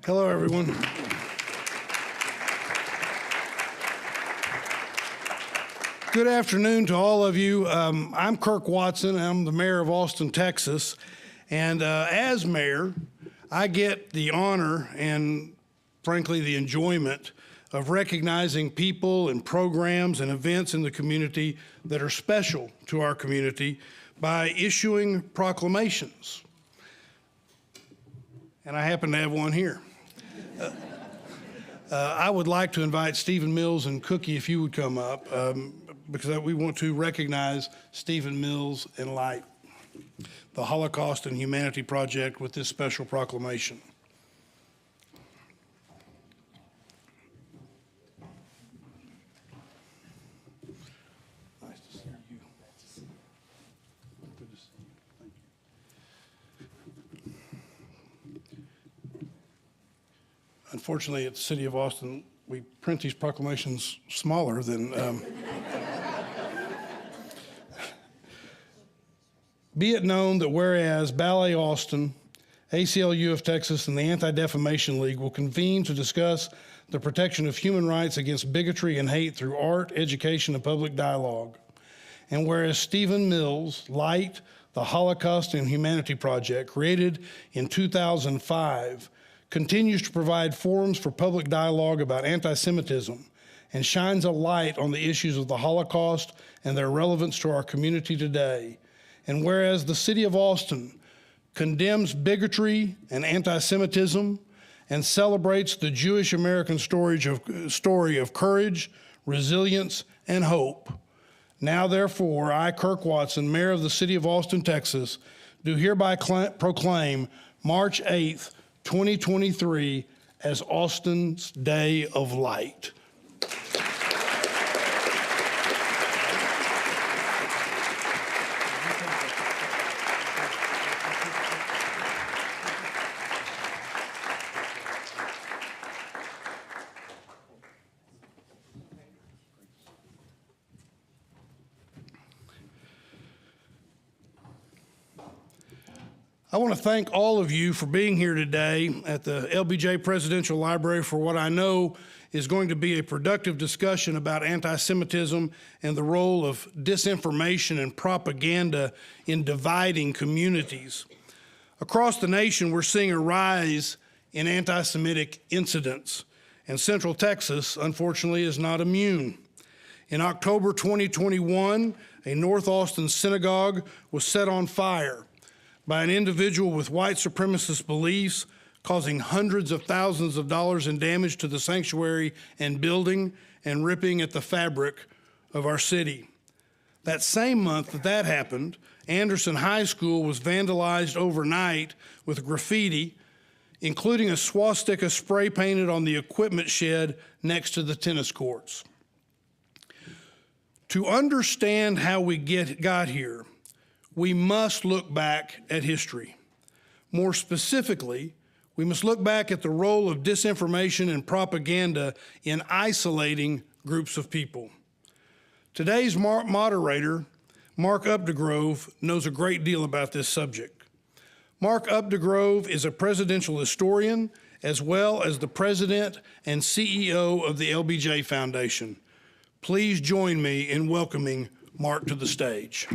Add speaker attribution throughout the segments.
Speaker 1: Hello, everyone. Good afternoon to all of you. I'm Kirk Watson. I'm the mayor of Austin, Texas. And as mayor, I get the honor and, frankly, the enjoyment of recognizing people and programs and events in the community that are special to our community by issuing proclamations. And I happen to have one here. I would like to invite Stephen Mills and Cookie, if you would come up, because we want to recognize Stephen Mills and Light, the Holocaust and Humanity Project, with this special proclamation. Nice to see you. Good to see you. Thank you. Unfortunately, at the City of Austin, we print these proclamations smaller than. Be it known that whereas Ballet Austin, ACLU of Texas, and the Anti-Defamation League will convene to discuss the protection of human rights against bigotry and hate through art, education, and public dialogue. And whereas Stephen Mills, Light, the Holocaust and Humanity Project, created in 2005, continues to provide forums for public dialogue about anti-Semitism and shines a light on the issues of the Holocaust and their relevance to our community today. And whereas the City of Austin condemns bigotry and anti-Semitism and celebrates the Jewish American story of courage, resilience, and hope, now therefore, I, Kirk Watson, Mayor of the City of Austin, Texas, do hereby proclaim March 8th, 2023 as Austin's Day of Light. I want to thank all of you for being here today at the LBJ Presidential Library for what I know is going to be a productive discussion about anti-Semitism and the role of disinformation and propaganda in dividing communities. Across the nation, we're seeing a rise in anti-Semitic incidents, and Central Texas, unfortunately, is not immune. In October 2021, a North Austin synagogue was set on fire by an individual with white supremacist beliefs, causing hundreds of thousands of dollars in damage to the sanctuary and building and ripping at the fabric of our city. That same month that happened, Anderson High School was vandalized overnight with graffiti, including a swastika spray painted on the equipment shed next to the tennis courts. To understand how we got here, we must look back at history. More specifically, we must look back at the role of disinformation and propaganda in isolating groups of people. Today's moderator, Mark Updegrove, knows a great deal about this subject. Mark Updegrove is a presidential historian as well as the president and CEO of the LBJ Foundation. Please join me in welcoming Mark to the stage.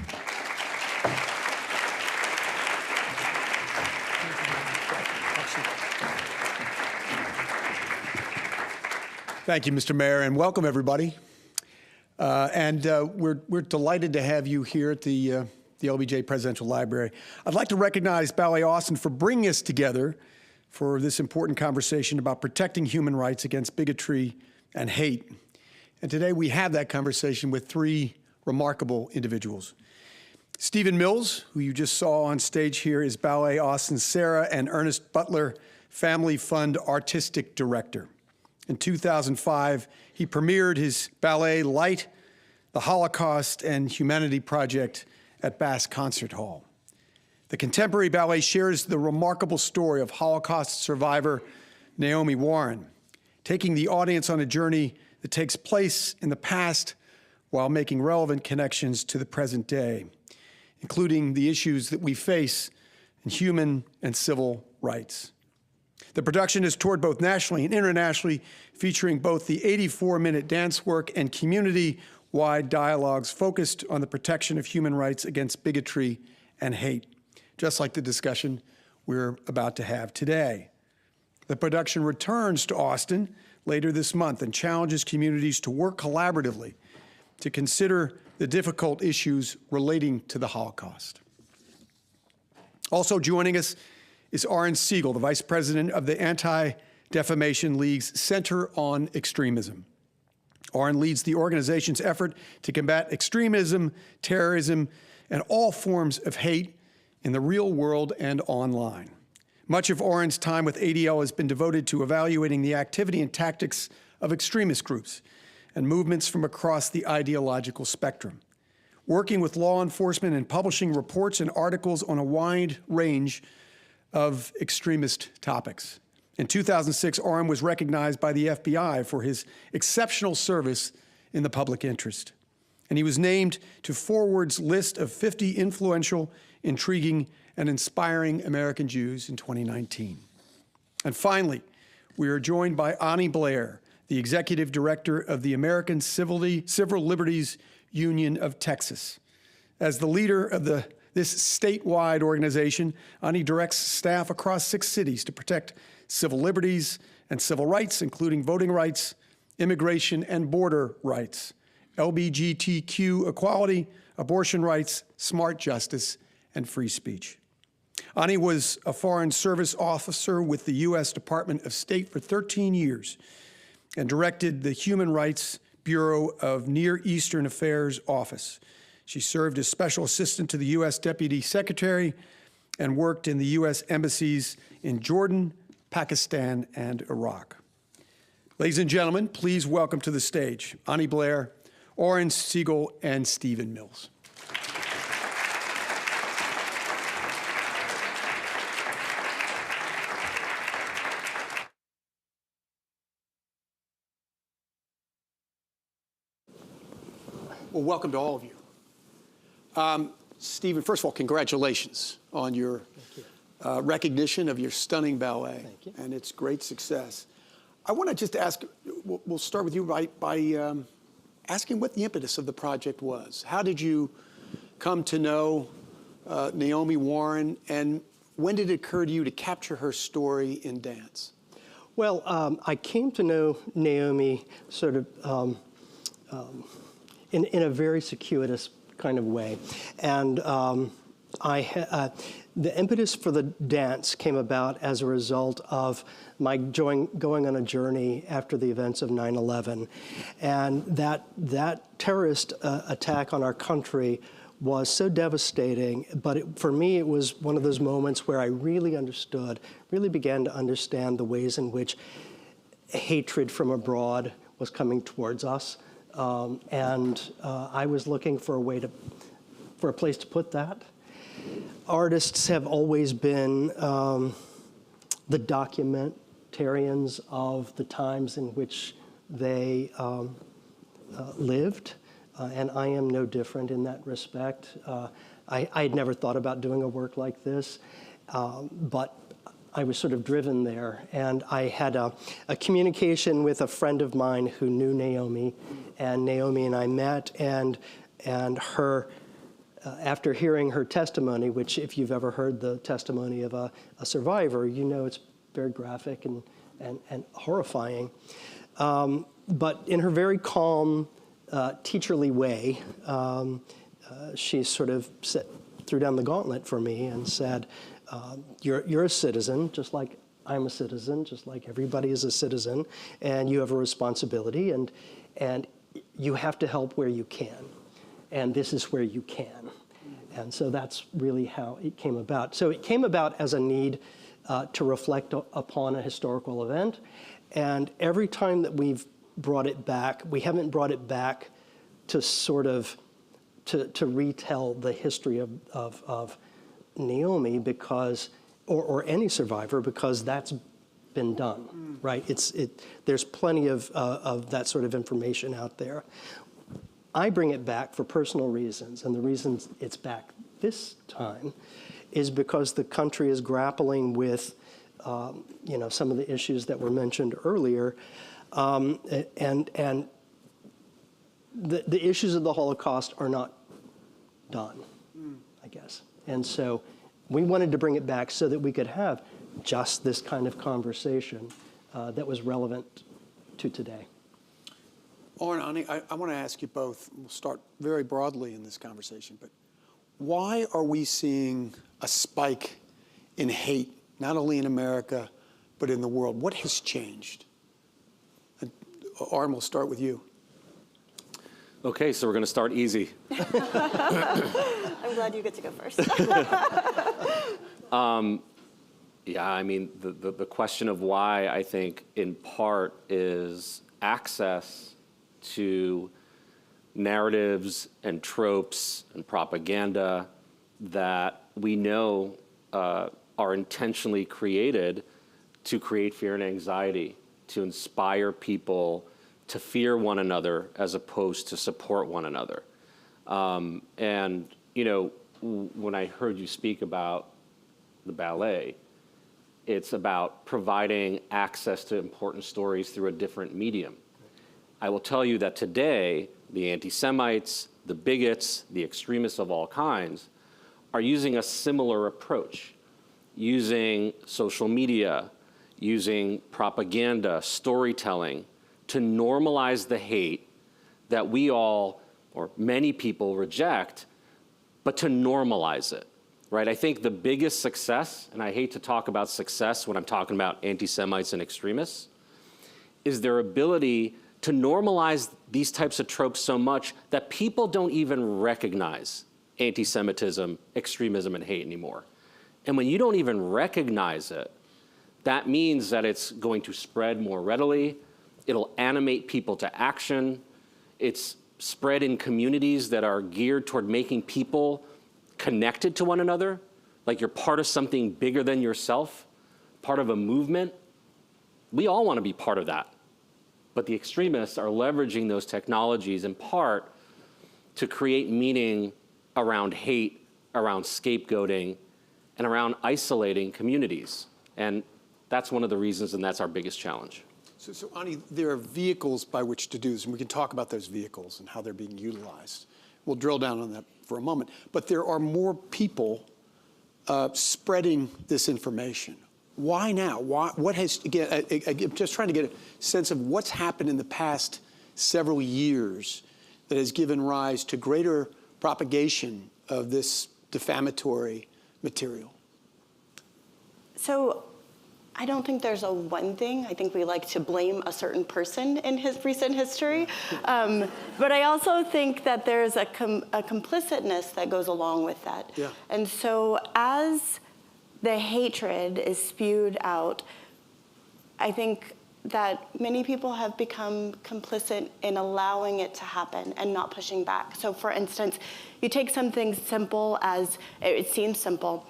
Speaker 2: Thank you, Mr. Mayor, and welcome everybody. We're delighted to have you here at the LBJ Presidential Library. I'd like to recognize Ballet Austin for bringing us together for this important conversation about protecting human rights against bigotry and hate. And today we have that conversation with three remarkable individuals. Stephen Mills, who you just saw on stage here, is Ballet Austin's Sarah and Ernest Butler Family Fund Artistic Director. In 2005, he premiered his ballet, Light, the Holocaust and Humanity Project, at Bass Concert Hall. The contemporary ballet shares the remarkable story of Holocaust survivor Naomi Warren, taking the audience on a journey that takes place in the past while making relevant connections to the present day, including the issues that we face in human and civil rights. The production is toured both nationally and internationally, featuring both the 84-minute dance work and community-wide dialogues focused on the protection of human rights against bigotry and hate, just like the discussion we're about to have today. The production returns to Austin later this month and challenges communities to work collaboratively to consider the difficult issues relating to the Holocaust. Also joining us is Oren Segal, the Vice President of the Anti-Defamation League's Center on Extremism. Oren leads the organization's effort to combat extremism, terrorism, and all forms of hate in the real world and online. Much of Oren's time with ADL has been devoted to evaluating the activity and tactics of extremist groups and movements from across the ideological spectrum, working with law enforcement and publishing reports and articles on a wide range of extremist topics. In 2006, Oren was recognized by the FBI for his exceptional service in the public interest, and he was named to Forward's list of 50 influential, intriguing, and inspiring American Jews in 2019. And finally, we are joined by Oni Blair, the Executive Director of the American Civil Liberties Union of Texas. As the leader of this statewide organization, Oni directs staff across 6 cities to protect civil liberties and civil rights, including voting rights, immigration and border rights, LGBTQ equality, abortion rights, smart justice, and free speech. Oni was a Foreign Service officer with the U.S. Department of State for 13 years and directed the Human Rights Bureau of Near Eastern Affairs Office. She served as Special Assistant to the U.S. Deputy Secretary and worked in the U.S. embassies in Jordan, Pakistan, and Iraq. Ladies and gentlemen, please welcome to the stage Oni Blair, Oren Segal, and Stephen Mills. Well, welcome to all of you. Stephen, first of all, congratulations on your recognition of your stunning ballet and its great success. I want to just ask, we'll start with you by asking what the impetus of the project was. How did you come to know Naomi Warren, and when did it occur to you to capture her story in dance?
Speaker 3: Well, I came to know Naomi sort of in a very circuitous kind of way. And the impetus for the dance came about as a result of my going on a journey after the events of 9/11. And that terrorist attack on our country was so devastating, but for me, it was one of those moments where I really began to understand the ways in which hatred from abroad was coming towards us. I was looking for a place to put that. Artists have always been the documentarians of the times in which they lived, and I am no different in that respect. I had never thought about doing a work like this, but I was sort of driven there, and I had a communication with a friend of mine who knew Naomi, and Naomi and I met, and her, after hearing her testimony, which if you've ever heard the testimony of a survivor, you know it's very graphic and horrifying. But in her very calm, teacherly way, she sort of threw down the gauntlet for me and said, you're a citizen, just like I'm a citizen, just like everybody is a citizen, and you have a responsibility, and you have to help where you can, and this is where you can. And so that's really how it came about. So it came about as a need to reflect upon a historical event, and every time that we've brought it back, we haven't brought it back to sort of to retell the history of Naomi because, or any survivor, because that's been done, right? There's plenty of that sort of information out there. I bring it back for personal reasons, and the reason it's back this time is because the country is grappling with, some of the issues that were mentioned earlier, and the issues of the Holocaust are not done, I guess. And so we wanted to bring it back so that we could have just this kind of conversation that was relevant to today.
Speaker 2: Oren, Ani, I want to ask you both, we'll start very broadly in this conversation, but why are we seeing a spike in hate, not only in America, but in the world? What has changed? And Oren, we'll start with you.
Speaker 4: Okay, so we're going to start easy.
Speaker 5: I'm glad you get to go first.
Speaker 4: Yeah, I mean, the question of why, I think, in part, is access to narratives and tropes and propaganda that we know are intentionally created to create fear and anxiety, to inspire people to fear one another as opposed to support one another. And, when I heard you speak about the ballet, it's about providing access to important stories through a different medium. I will tell you that today, the anti-Semites, the bigots, the extremists of all kinds are using a similar approach, using social media, using propaganda, storytelling, to normalize the hate that we all, or many people, reject, but to normalize it, right? I think the biggest success, and I hate to talk about success when I'm talking about anti-Semites and extremists, is their ability to normalize these types of tropes so much that people don't even recognize anti-Semitism, extremism, and hate anymore. And when you don't even recognize it, that means that it's going to spread more readily. It'll animate people to action. It's spread in communities that are geared toward making people connected to one another, like you're part of something bigger than yourself, part of a movement. We all want to be part of that. But the extremists are leveraging those technologies in part to create meaning around hate, around scapegoating, and around isolating communities. And that's one of the reasons, and that's our biggest challenge.
Speaker 2: So Ani, there are vehicles by which to do this, and we can talk about those vehicles and how they're being utilized. We'll drill down on that for a moment. But there are more people spreading this information. Why now? What has, again, I'm just trying to get a sense of what's happened in the past several years that has given rise to greater propagation of this defamatory material.
Speaker 5: So I don't think there's a one thing. I think we like to blame a certain person in his recent history. But I also think that there's a complicitness that goes along with that.
Speaker 2: Yeah.
Speaker 5: And so as the hatred is spewed out, I think that many people have become complicit in allowing it to happen and not pushing back. So for instance, you take something simple as, it seems simple,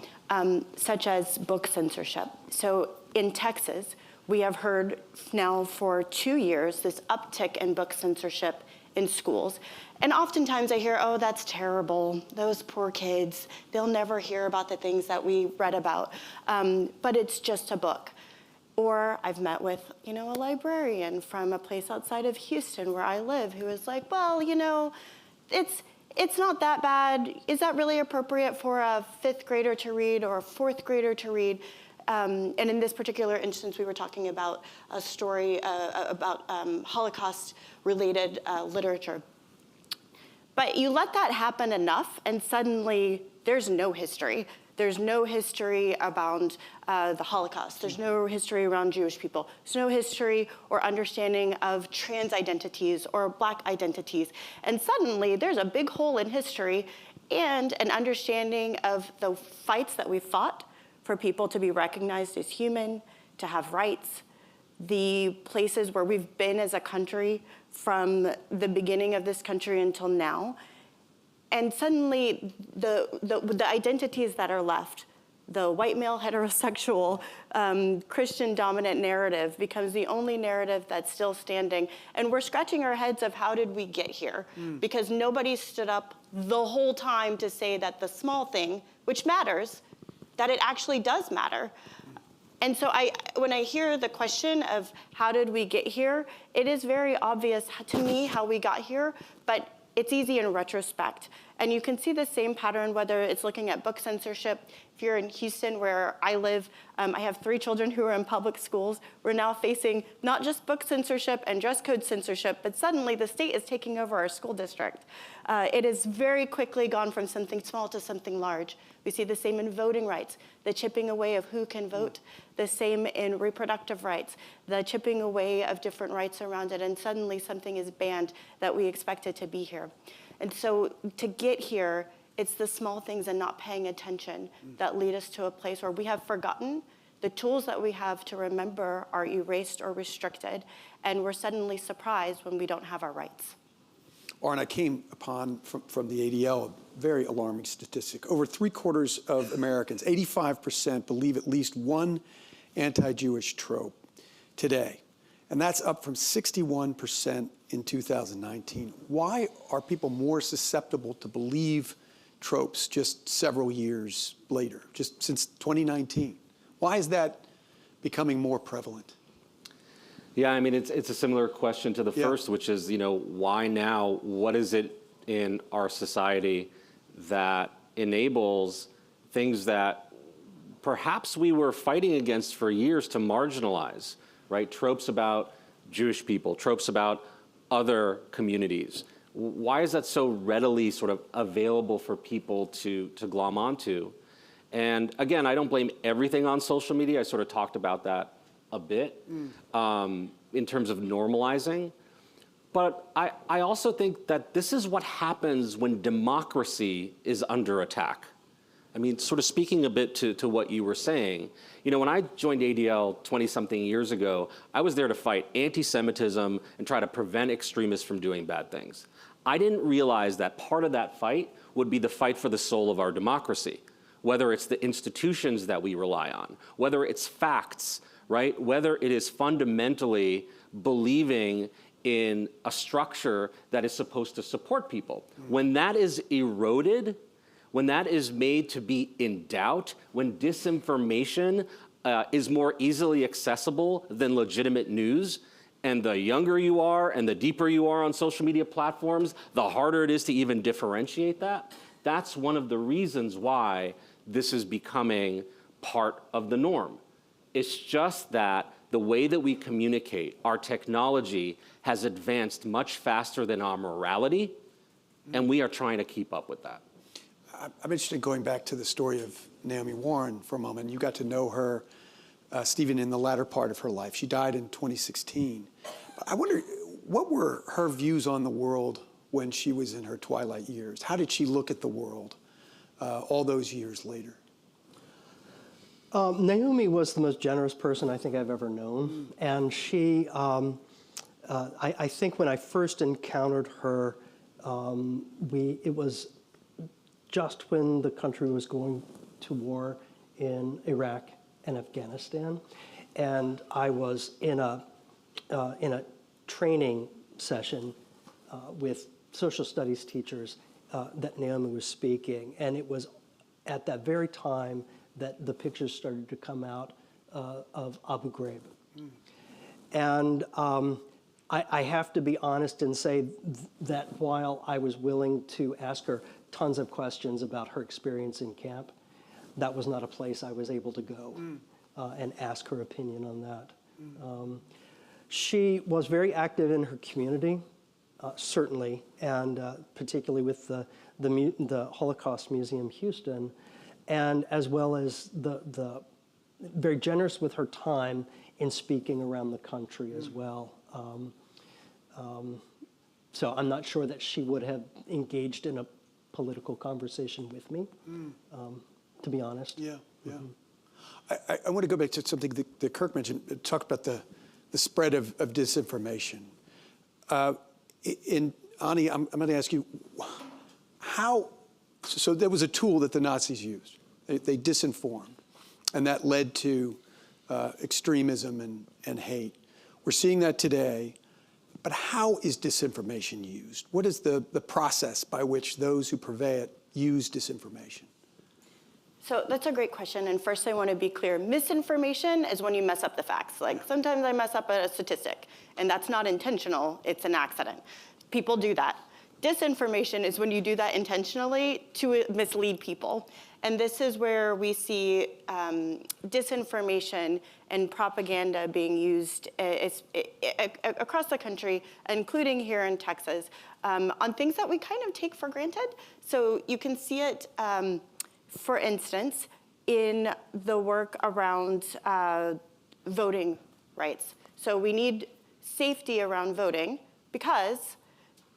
Speaker 5: such as book censorship. So in Texas, we have heard now for 2 years this uptick in book censorship in schools. And oftentimes I hear, oh, that's terrible. Those poor kids, they'll never hear about the things that we read about. But it's just a book. Or I've met with, a librarian from a place outside of Houston where I live who is like, well, it's not that bad. Is that really appropriate for a 5th grader to read or a 4th grader to read? And in this particular instance, we were talking about a story about Holocaust-related literature. But you let that happen enough, and suddenly there's no history. There's no history around the Holocaust. There's no history around Jewish people. There's no history or understanding of trans identities or Black identities. And suddenly there's a big hole in history and an understanding of the fights that we fought for people to be recognized as human, to have rights, the places where we've been as a country from the beginning of this country until now. And suddenly, the identities that are left, the white male heterosexual Christian dominant narrative becomes the only narrative that's still standing. And we're scratching our heads of how did we get here? Because nobody stood up the whole time to say that the small thing, which matters, that it actually does matter. And so when I hear the question of how did we get here, it is very obvious to me how we got here, but it's easy in retrospect. And you can see the same pattern, whether it's looking at book censorship. If you're in Houston, where I live, I have 3 children who are in public schools. We're now facing not just book censorship and dress code censorship, but suddenly the state is taking over our school district. It has very quickly gone from something small to something large. We see the same in voting rights, the chipping away of who can vote, the same in reproductive rights, the chipping away of different rights around it, and suddenly something is banned that we expected to be here. And so to get here, it's the small things and not paying attention that lead us to a place where we have forgotten. The tools that we have to remember are erased or restricted, and we're suddenly surprised when we don't have our rights.
Speaker 2: Oren, I came upon from the ADL a very alarming statistic. Over 3/4 of Americans, 85%, believe at least one anti-Jewish trope today. And that's up from 61% in 2019. Why are people more susceptible to believe tropes just several years later, just since 2019? Why is that becoming more prevalent?
Speaker 4: Yeah, I mean, it's a similar question to the first, which is, why now? What is it in our society that enables things that perhaps we were fighting against for years to marginalize, right? Tropes about Jewish people, tropes about other communities. Why is that so readily sort of available for people to glom onto? And again, I don't blame everything on social media. I sort of talked about that a bit in terms of normalizing. But I also think that this is what happens when democracy is under attack. I mean, sort of speaking a bit to what you were saying, when I joined ADL 20-something years ago, I was there to fight anti-Semitism and try to prevent extremists from doing bad things. I didn't realize that part of that fight would be the fight for the soul of our democracy, whether it's the institutions that we rely on, whether it's facts, right? Whether it is fundamentally believing in a structure that is supposed to support people. When that is eroded, when that is made to be in doubt, when disinformation is more easily accessible than legitimate news, and the younger you are and the deeper you are on social media platforms, the harder it is to even differentiate that. That's one of the reasons why this is becoming part of the norm. It's just that the way that we communicate, our technology has advanced much faster than our morality, and we are trying to keep up with that.
Speaker 2: I'm interested in going back to the story of Naomi Warren for a moment. You got to know her, Stephen, in the latter part of her life. She died in 2016. I wonder, what were her views on the world when she was in her twilight years? How did she look at the world all those years later?
Speaker 3: Naomi was the most generous person I think I've ever known. And she, I think when I first encountered her, it was just when the country was going to war in Iraq and Afghanistan. And I was in a training session with social studies teachers that Naomi was speaking. And it was at that very time that the pictures started to come out of Abu Ghraib. And I have to be honest and say that while I was willing to ask her tons of questions about her experience in camp, that was not a place I was able to go and ask her opinion on that. She was very active in her community, certainly, and particularly with the Holocaust Museum Houston, and as well as the very generous with her time in speaking around the country as well. So I'm not sure that she would have engaged in a political conversation with me, to be honest.
Speaker 2: Yeah. I want to go back to something that Kirk mentioned, talk about the spread of disinformation. Ani, I'm going to ask you, So there was a tool that the Nazis used. They disinformed, and that led to extremism and hate. We're seeing that today, but how is disinformation used? What is the process by which those who purvey it use disinformation?
Speaker 5: So that's a great question. And first I want to be clear, misinformation is when you mess up the facts. Like sometimes I mess up a statistic, and that's not intentional, it's an accident. People do that. Disinformation is when you do that intentionally to mislead people. And this is where we see disinformation and propaganda being used across the country, including here in Texas, on things that we kind of take for granted. So you can see it, for instance, in the work around voting rights. So we need safety around voting because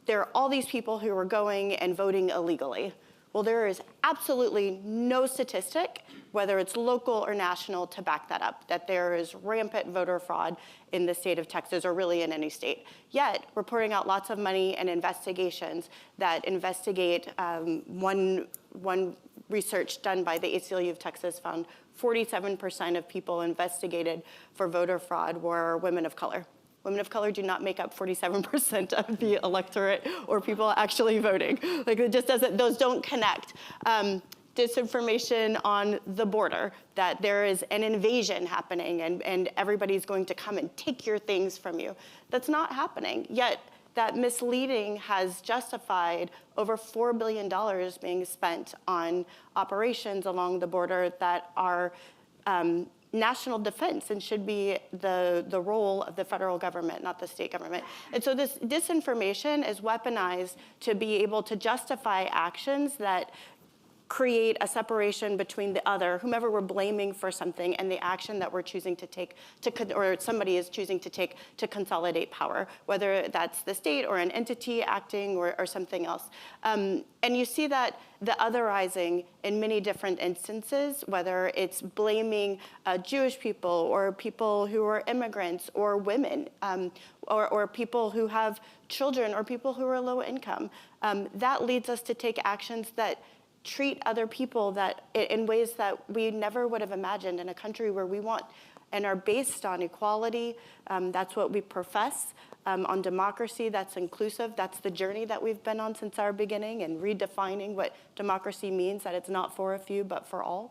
Speaker 5: there are all these people who are going and voting illegally. Well, there is absolutely no statistic, whether it's local or national, to back that up, that there is rampant voter fraud in the state of Texas or really in any state. Yet, we're pouring out lots of money and investigations that investigate one research done by the ACLU of Texas found 47% of people investigated for voter fraud were women of color. Women of color do not make up 47% of the electorate or people actually voting. Like it just doesn't, those don't connect. Disinformation on the border, that there is an invasion happening and everybody's going to come and take your things from you. That's not happening. Yet that misleading has justified over $4 billion being spent on operations along the border that are national defense and should be the role of the federal government, not the state government. And so this disinformation is weaponized to be able to justify actions that create a separation between the other, whomever we're blaming for something, and the action that we're choosing to take, or somebody is choosing to take to consolidate power, whether that's the state or an entity acting or something else. And you see that the otherizing in many different instances, whether it's blaming Jewish people or people who are immigrants or women or people who have children or people who are low income. That leads us to take actions that treat other people that in ways that we never would have imagined in a country where we want and are based on equality. That's what we profess. On democracy, that's inclusive. That's the journey that we've been on since our beginning, and redefining what democracy means, that it's not for a few, but for all.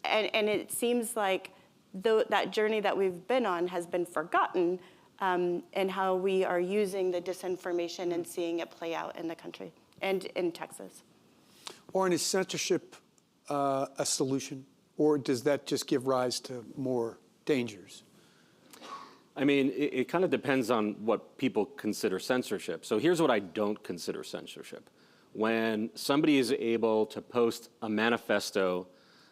Speaker 5: And it seems like that journey that we've been on has been forgotten and how we are using the disinformation and seeing it play out in the country and in Texas.
Speaker 2: Oren, is censorship a solution, or does that just give rise to more dangers?
Speaker 4: I mean, it kind of depends on what people consider censorship. So here's what I don't consider censorship. When somebody is able to post a manifesto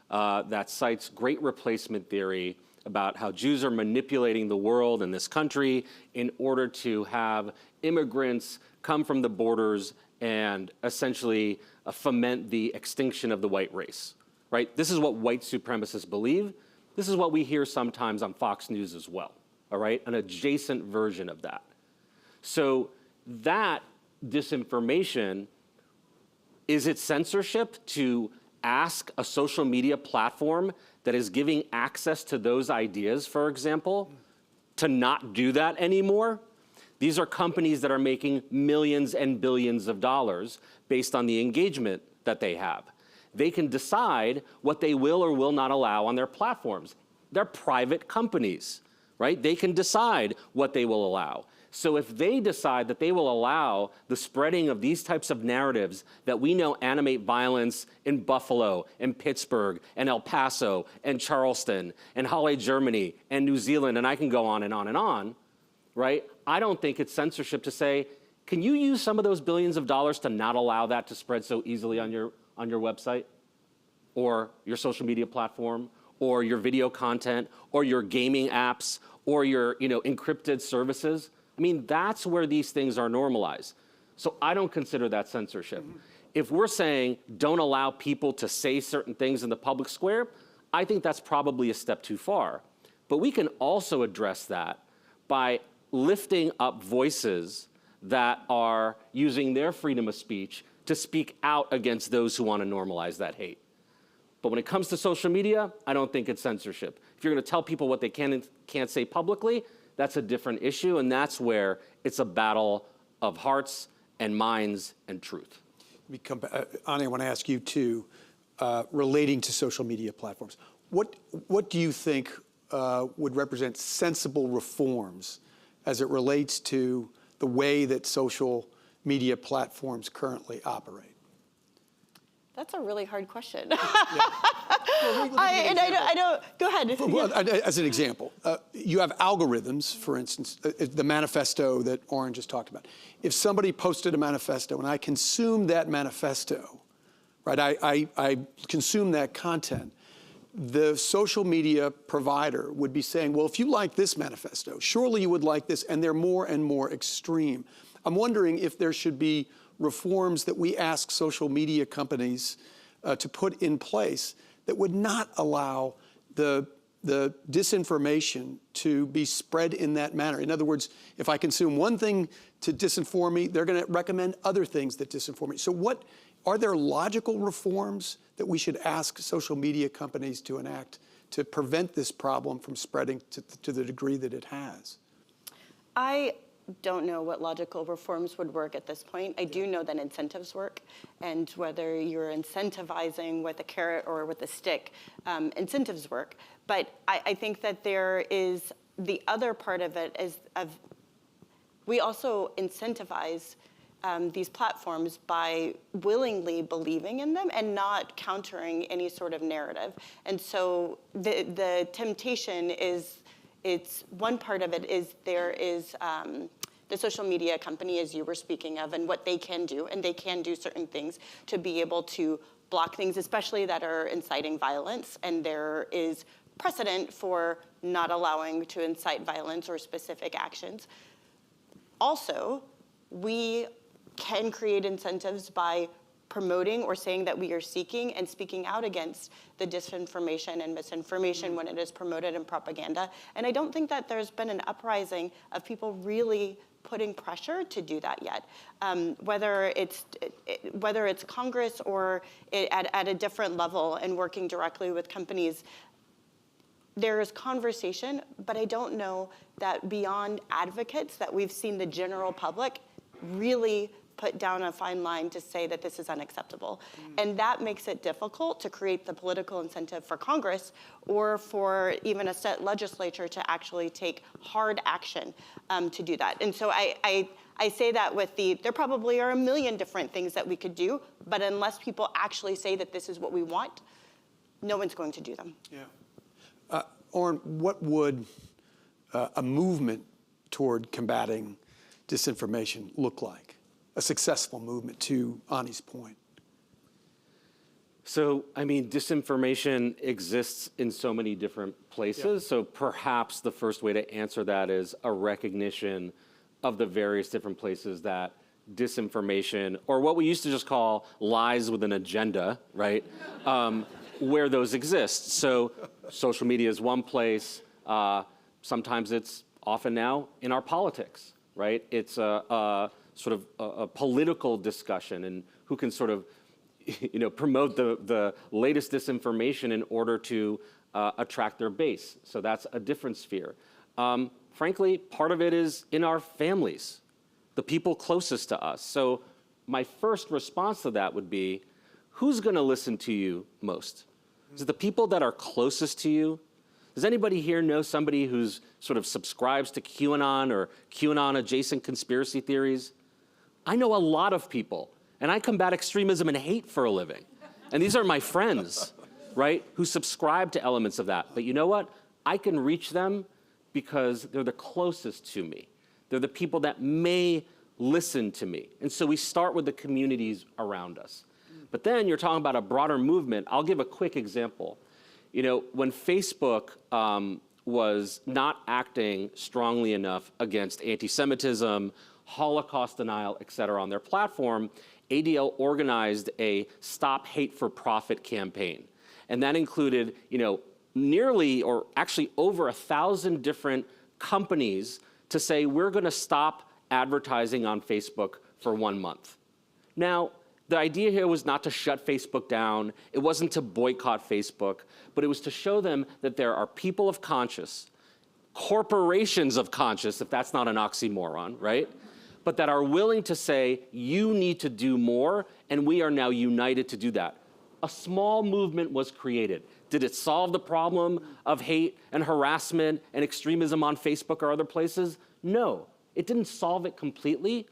Speaker 4: that cites great replacement theory about how Jews are manipulating the world and this country in order to have immigrants come from the borders and essentially foment the extinction of the white race, right? This is what white supremacists believe. This is what we hear sometimes on Fox News as well, all right? An adjacent version of that. So that disinformation, is it censorship to ask a social media platform that is giving access to those ideas, for example, to not do that anymore? These are companies that are making millions and billions of dollars based on the engagement that they have. They can decide what they will or will not allow on their platforms. They're private companies, right? They can decide what they will allow. So if they decide that they will allow the spreading of these types of narratives that we know animate violence in Buffalo and Pittsburgh and El Paso and Charleston and Halle, Germany and New Zealand, and I can go on and on and on, right? I don't think it's censorship to say, can you use some of those billions of dollars to not allow that to spread so easily on your website or your social media platform or your video content or your gaming apps or your encrypted services? I mean, that's where these things are normalized. So I don't consider that censorship. Mm-hmm. If we're saying don't allow people to say certain things in the public square, I think that's probably a step too far. But we can also address that by lifting up voices that are using their freedom of speech to speak out against those who want to normalize that hate. But when it comes to social media, I don't think it's censorship. If you're going to tell people what they can and can't say publicly, that's a different issue, and that's where it's a battle of hearts and minds and truth.
Speaker 2: Ani, I want to ask you too, relating to social media platforms. What do you think would represent sensible reforms as it relates to the way that social media platforms currently operate?
Speaker 5: That's a really hard question.
Speaker 2: Well,
Speaker 5: I don't. Go ahead.
Speaker 2: Well, as an example, you have algorithms, for instance, the manifesto that Oren just talked about. If somebody posted a manifesto and I consume that manifesto, right, I consume that content, the social media provider would be saying, well, if you like this manifesto, surely you would like this, and they're more and more extreme. I'm wondering if there should be reforms that we ask social media companies to put in place that would not allow the disinformation to be spread in that manner. In other words, if I consume one thing to disinform me, they're going to recommend other things that disinform me. So are there logical reforms that we should ask social media companies to enact to prevent this problem from spreading to the degree that it has?
Speaker 5: I don't know what logical reforms would work at this point. I do know that incentives work, and whether you're incentivizing with a carrot or with a stick, incentives work. But I think that there is the other part of it is we also incentivize these platforms by willingly believing in them and not countering any sort of narrative. And so the temptation is, it's one part of it is there is the social media company, as you were speaking of, and what they can do, and they can do certain things to be able to block things, especially that are inciting violence, and there is precedent for not allowing to incite violence or specific actions. Also, we can create incentives by promoting or saying that we are seeking and speaking out against the disinformation and misinformation when it is promoted in propaganda. And I don't think that there's been an uprising of people really putting pressure to do that yet. Whether it's Congress or at a different level and working directly with companies, there is conversation, but I don't know that beyond advocates that we've seen the general public really put down a fine line to say that this is unacceptable. And that makes it difficult to create the political incentive for Congress or for even a state legislature to actually take hard action to do that. And so I say that with there probably are a million different things that we could do, but unless people actually say that this is what we want, no one's going to do them.
Speaker 2: Yeah. Oren, what would a movement toward combating disinformation look like? A successful movement, to Ani's point.
Speaker 4: So, I mean, disinformation exists in so many different places. Yeah. So perhaps the first way to answer that is a recognition of the various different places that disinformation, or what we used to just call lies with an agenda, right? Where those exist. So social media is one place. Sometimes it's often now in our politics, right? It's sort of a political discussion and who can sort of, promote the latest disinformation in order to attract their base. So that's a different sphere. Frankly, part of it is in our families, the people closest to us. So my first response to that would be, who's going to listen to you most? Is it the people that are closest to you? Does anybody here know somebody who's sort of subscribes to QAnon or QAnon adjacent conspiracy theories? I know a lot of people, and I combat extremism and hate for a living. And these are my friends, right, who subscribe to elements of that. But you know what? I can reach them because they're the closest to me. They're the people that may listen to me. And so we start with the communities around us. But then you're talking about a broader movement. I'll give a quick example. When Facebook was not acting strongly enough against anti-Semitism, Holocaust denial, et cetera, on their platform, ADL organized a Stop Hate for Profit campaign. And that included, nearly or actually over 1,000 different companies to say, we're going to stop advertising on Facebook for 1 month. Now, The idea here was not to shut Facebook down. It wasn't to boycott Facebook, but it was to show them that there are people of conscience, corporations of conscience, if that's not an oxymoron, right? But that are willing to say, you need to do more, and we are now united to do that. A small movement was created. Did it solve the problem of hate and harassment and extremism on Facebook or other places? No, it didn't solve it completely,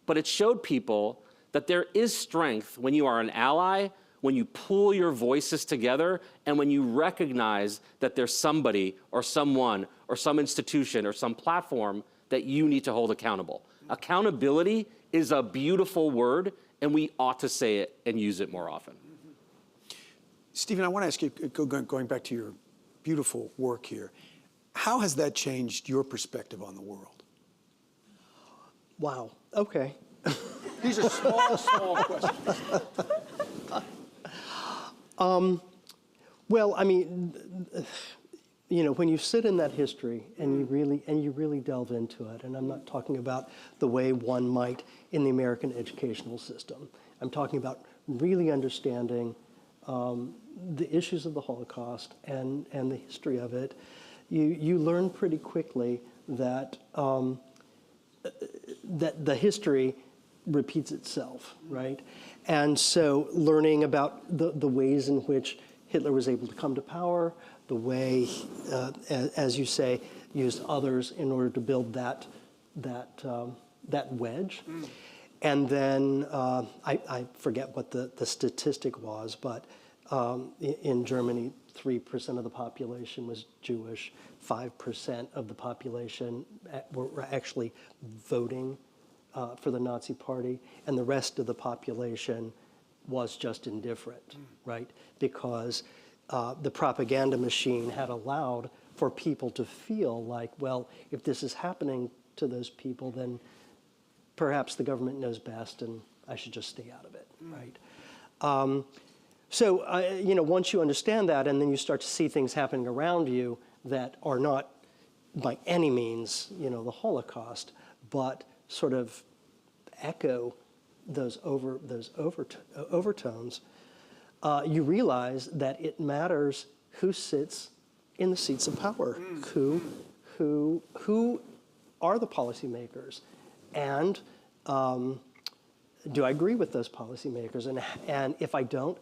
Speaker 4: but it showed people that there is strength when you are an ally, when you pool your voices together, and when you recognize that there's somebody or someone or some institution or some platform that you need to hold accountable. Accountability is a beautiful word, and we ought to say it and use it more often.
Speaker 2: Stephen, I want to ask you, going back to your beautiful work here, how has that changed your perspective on the world?
Speaker 3: Wow, okay.
Speaker 2: These are small questions.
Speaker 3: Well, I mean, you know, when you sit in that history and you really delve into it, and I'm not talking about the way one might in the American educational system. I'm talking about really understanding the issues of the Holocaust and the history of it. You learn pretty quickly that that the history repeats itself, right? And so learning about the ways in which Hitler was able to come to power, the way, as you say, used others in order to build that wedge. And then I forget what the statistic was, but in Germany, 3% of the population was Jewish, 5% of the population were actually voting for the Nazi Party, and the rest of the population was just indifferent, right? Because the propaganda machine had allowed for people to feel like, well, if this is happening to those people, then perhaps the government knows best and I should just stay out of it, right? So, you know, once you understand that and then you start to see things happening around you that are not by any means, you know, the Holocaust, but sort of echo those overtones, you realize that it matters who sits in the seats of power, who are the policymakers, and do I agree with those policymakers, and if I don't,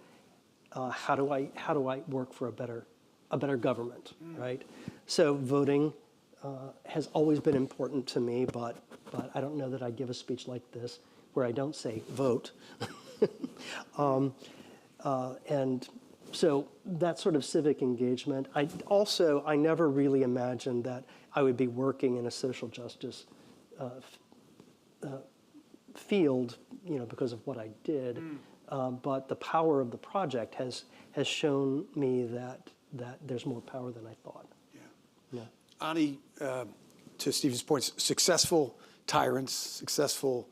Speaker 3: how do I work for a better government, right? So voting has always been important to me, but I don't know that I give a speech like this where I don't say vote. And so that sort of civic engagement. I never really imagined that I would be working in a social justice field, you know, because of what I did. But the power of the project has shown me that there's more power than I thought. Yeah.
Speaker 2: Ani, to Stephen's point, successful tyrants, successful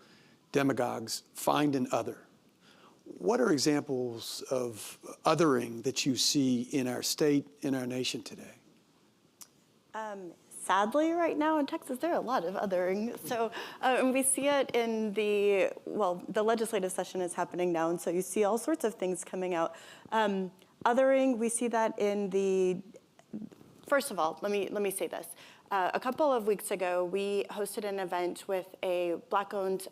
Speaker 2: demagogues find an other. What are examples of othering that you see in our state, in our nation today?
Speaker 5: Sadly, right now in Texas, there are a lot of othering. So and we see it in the legislative session is happening now, and so you see all sorts of things coming out. Othering, we see that in the, first of all, let me say this. A couple of weeks ago, we hosted an event with a Black-owned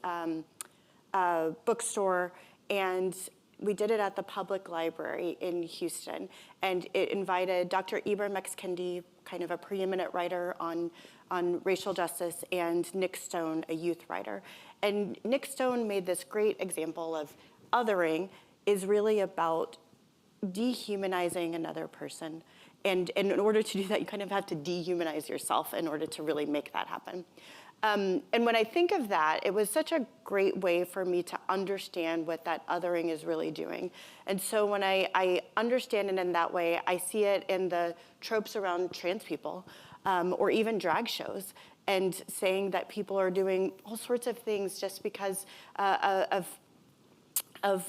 Speaker 5: bookstore, and we did it at the public library in Houston, and it invited Dr. Ibram X. Kendi, kind of a preeminent writer on racial justice, and Nick Stone, a youth writer. And Nick Stone made this great example of othering is really about dehumanizing another person. And in order to do that, you kind of have to dehumanize yourself in order to really make that happen. And when I think of that, it was such a great way for me to understand what that othering is really doing. And so when I understand it in that way, I see it in the tropes around trans people, or even drag shows, and saying that people are doing all sorts of things just because of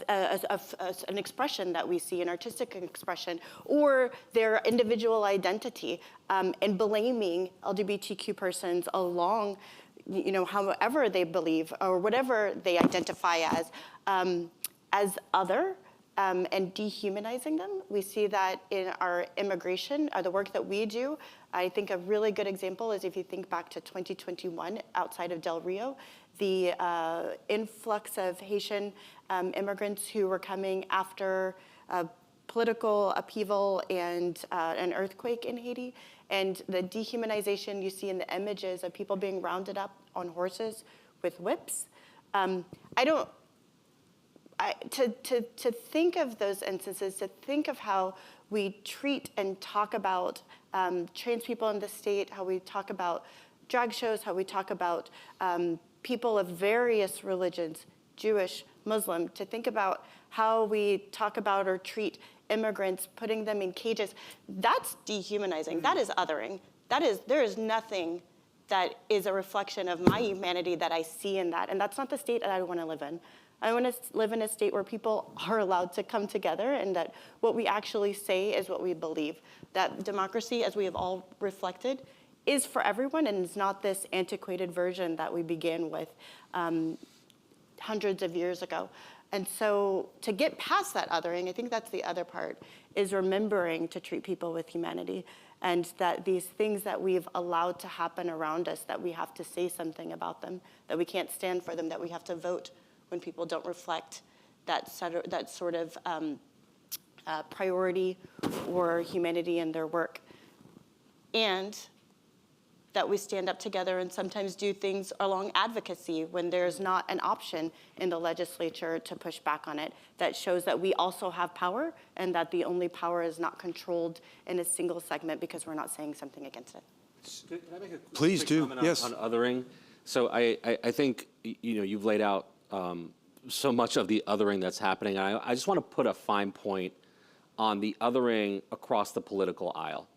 Speaker 5: an expression that we see, an artistic expression, or their individual identity, and blaming LGBTQ persons along, you know, however they believe or whatever they identify as as other and dehumanizing them. We see that in our immigration, the work that we do. I think a really good example is if you think back to 2021 outside of Del Rio, the influx of Haitian immigrants who were coming after political upheaval and an earthquake in Haiti, and the dehumanization you see in the images of people being rounded up on horses with whips. To think of those instances, to think of how we treat and talk about trans people in the state, how we talk about drag shows, how we talk about people of various religions, Jewish, Muslim, to think about how we talk about or treat immigrants, putting them in cages, that's dehumanizing. That is othering. There is nothing that is a reflection of my humanity that I see in that. And that's not the state that I want to live in. I want to live in a state where people are allowed to come together and that what we actually say is what we believe. That democracy, as we have all reflected, is for everyone and is not this antiquated version that we began with hundreds of years ago. And so to get past that othering, I think that's the other part, is remembering to treat people with humanity, and that these things that we've allowed to happen around us, that we have to say something about them, that we can't stand for them, that we have to vote when people don't reflect that sort of priority or humanity in their work. And that we stand up together and sometimes do things along advocacy when there's not an option in the legislature to push back on it. That shows that we also have power and that the only power is not controlled in a single segment because we're not saying something against it.
Speaker 4: Can I make a
Speaker 2: Please
Speaker 4: quick
Speaker 2: do.
Speaker 4: comment
Speaker 2: Yes.
Speaker 4: on othering? So I think you've laid out so much of the othering that's happening. And I just want to put a fine point on the othering across the political aisle.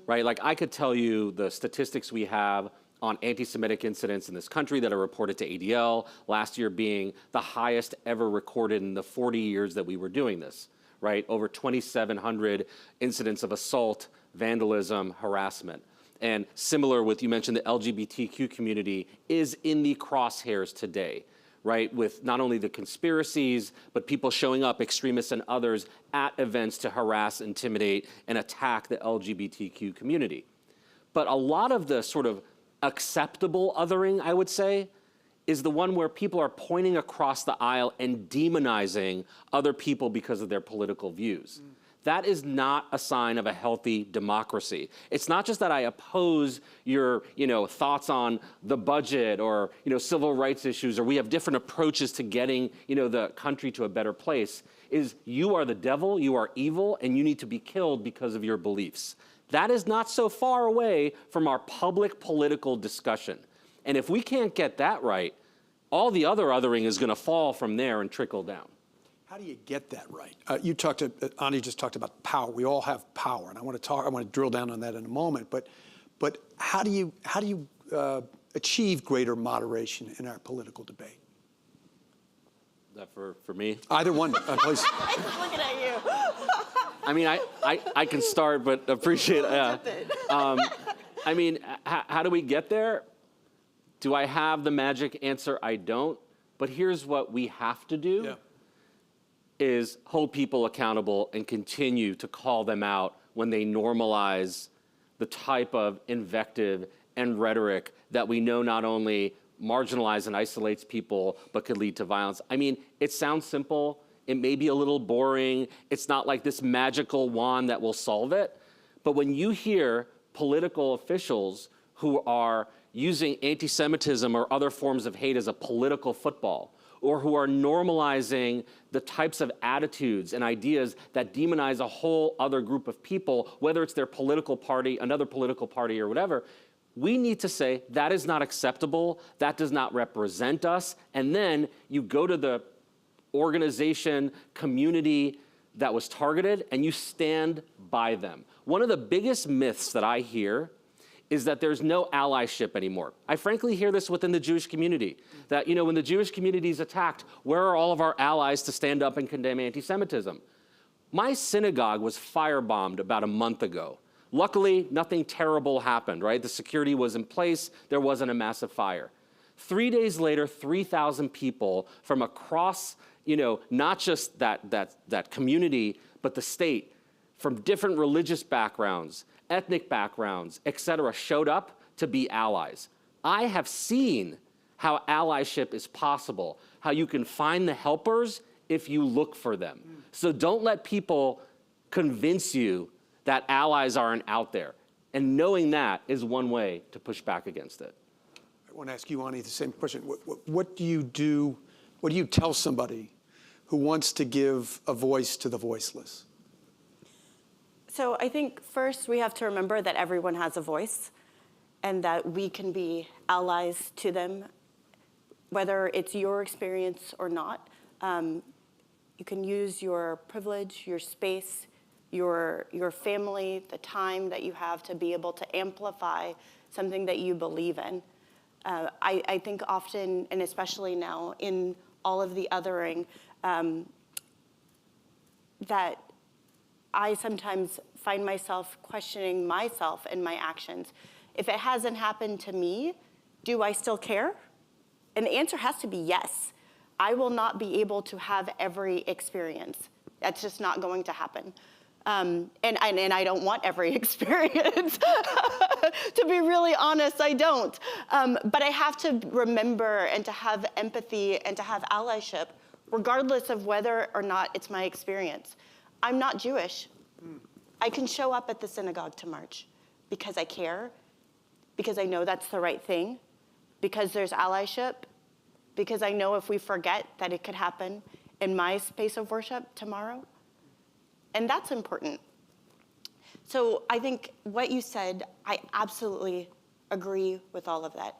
Speaker 4: Right, like I could tell you the statistics we have on anti-Semitic incidents in this country that are reported to ADL, last year being the highest ever recorded in the 40 years that we were doing this, right? Over 2,700 incidents of assault, vandalism, harassment. And similar with, you mentioned the LGBTQ community is in the crosshairs today, right? With not only the conspiracies, but people showing up, extremists and others, at events to harass, intimidate, and attack the LGBTQ community. But a lot of the sort of acceptable othering, I would say, is the one where people are pointing across the aisle and demonizing other people because of their political views. That is not a sign of a healthy democracy. It's not just that I oppose your, thoughts on the budget or, civil rights issues, or we have different approaches to getting, the country to a better place. Is you are the devil, you are evil, and you need to be killed because of your beliefs. That is not so far away from our public political discussion. And if we can't get that right, all the other othering is going to fall from there and trickle down.
Speaker 2: How do you get that right? Ani just talked about power. We all have power, and I want to drill down on that in a moment. But how do you achieve greater moderation in our political debate?
Speaker 4: That for me?
Speaker 2: Either one, please.
Speaker 5: Looking at you.
Speaker 4: I mean, I can start, but appreciate it. I mean, how do we get there? Do I have the magic answer? I don't. But here's what we have to do.
Speaker 2: Yeah.
Speaker 4: Is hold people accountable and continue to call them out when they normalize the type of invective and rhetoric that we know not only marginalizes and isolates people, but could lead to violence. I mean, it sounds simple. It may be a little boring. It's not like this magical wand that will solve it. But when you hear political officials who are using anti-Semitism or other forms of hate as a political football, or who are normalizing the types of attitudes and ideas that demonize a whole other group of people, whether it's their political party, another political party, or whatever, we need to say that is not acceptable, that does not represent us, and then you go to the organization, community that was targeted, and you stand by them. One of the biggest myths that I hear is that there's no allyship anymore. I frankly hear this within the Jewish community, that when the Jewish community is attacked, where are all of our allies to stand up and condemn anti-Semitism? My synagogue was firebombed about a month ago. Luckily, nothing terrible happened, right? The security was in place, there wasn't a massive fire. 3 days later, 3,000 people from across not just that community, but the state, from different religious backgrounds, ethnic backgrounds, et cetera, showed up to be allies. I have seen how allyship is possible, how you can find the helpers if you look for them. So don't let people convince you that allies aren't out there. And knowing that is one way to push back against it.
Speaker 2: I want to ask you, Oni, the same question. What do you do? What do you tell somebody who wants to give a voice to the voiceless?
Speaker 5: So I think first we have to remember that everyone has a voice and that we can be allies to them, whether it's your experience or not. You can use your privilege, your space, your family, the time that you have to be able to amplify something that you believe in. I think often, and especially now, in all of the othering, that I sometimes find myself questioning myself and my actions. If it hasn't happened to me, do I still care? And the answer has to be yes. I will not be able to have every experience. That's just not going to happen. And I don't want every experience. To be really honest, I don't. But I have to remember and to have empathy and to have allyship, regardless of whether or not it's my experience. I'm not Jewish. I can show up at the synagogue to march because I care, because I know that's the right thing, because there's allyship, because I know if we forget that it could happen in my space of worship tomorrow. And that's important. So I think what you said, I absolutely agree with all of that.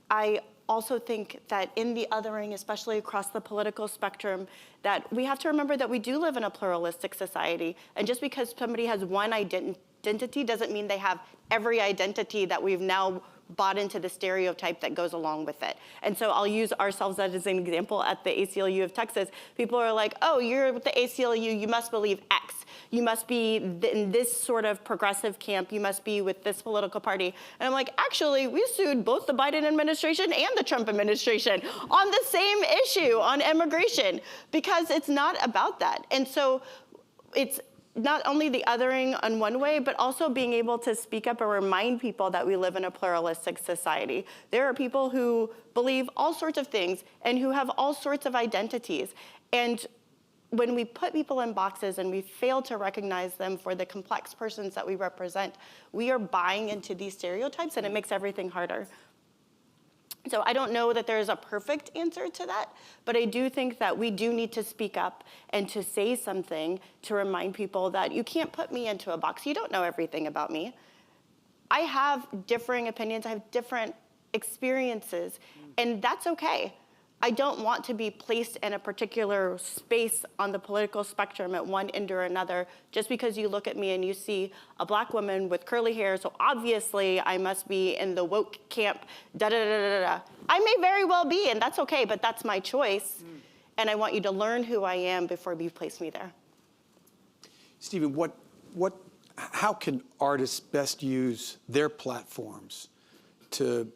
Speaker 5: I also think that in the othering, especially across the political spectrum, that we have to remember that we do live in a pluralistic society. And just because somebody has one identity doesn't mean they have every identity that we've now bought into the stereotype that goes along with it. And so I'll use ourselves as an example at the ACLU of Texas. People are like, oh, you're with the ACLU, you must believe X. You must be in this sort of progressive camp. You must be with this political party. And I'm like, actually, we sued both the Biden administration and the Trump administration on the same issue on immigration, because it's not about that. And so it's not only the othering on one way, but also being able to speak up and remind people that we live in a pluralistic society. There are people who believe all sorts of things and who have all sorts of identities. And when we put people in boxes and we fail to recognize them for the complex persons that we represent, we are buying into these stereotypes, and it makes everything harder. So I don't know that there is a perfect answer to that, but I do think that we do need to speak up and to say something to remind people that you can't put me into a box. You don't know everything about me. I have differing opinions. I have different experiences, and that's okay. I don't want to be placed in a particular space on the political spectrum at one end or another just because you look at me and you see a black woman with curly hair, so obviously I must be in the woke camp, da-da-da-da-da. I may very well be, and that's okay, but that's my choice. And I want you to learn who I am before you place me there.
Speaker 2: Stephen, how can artists best use their platforms to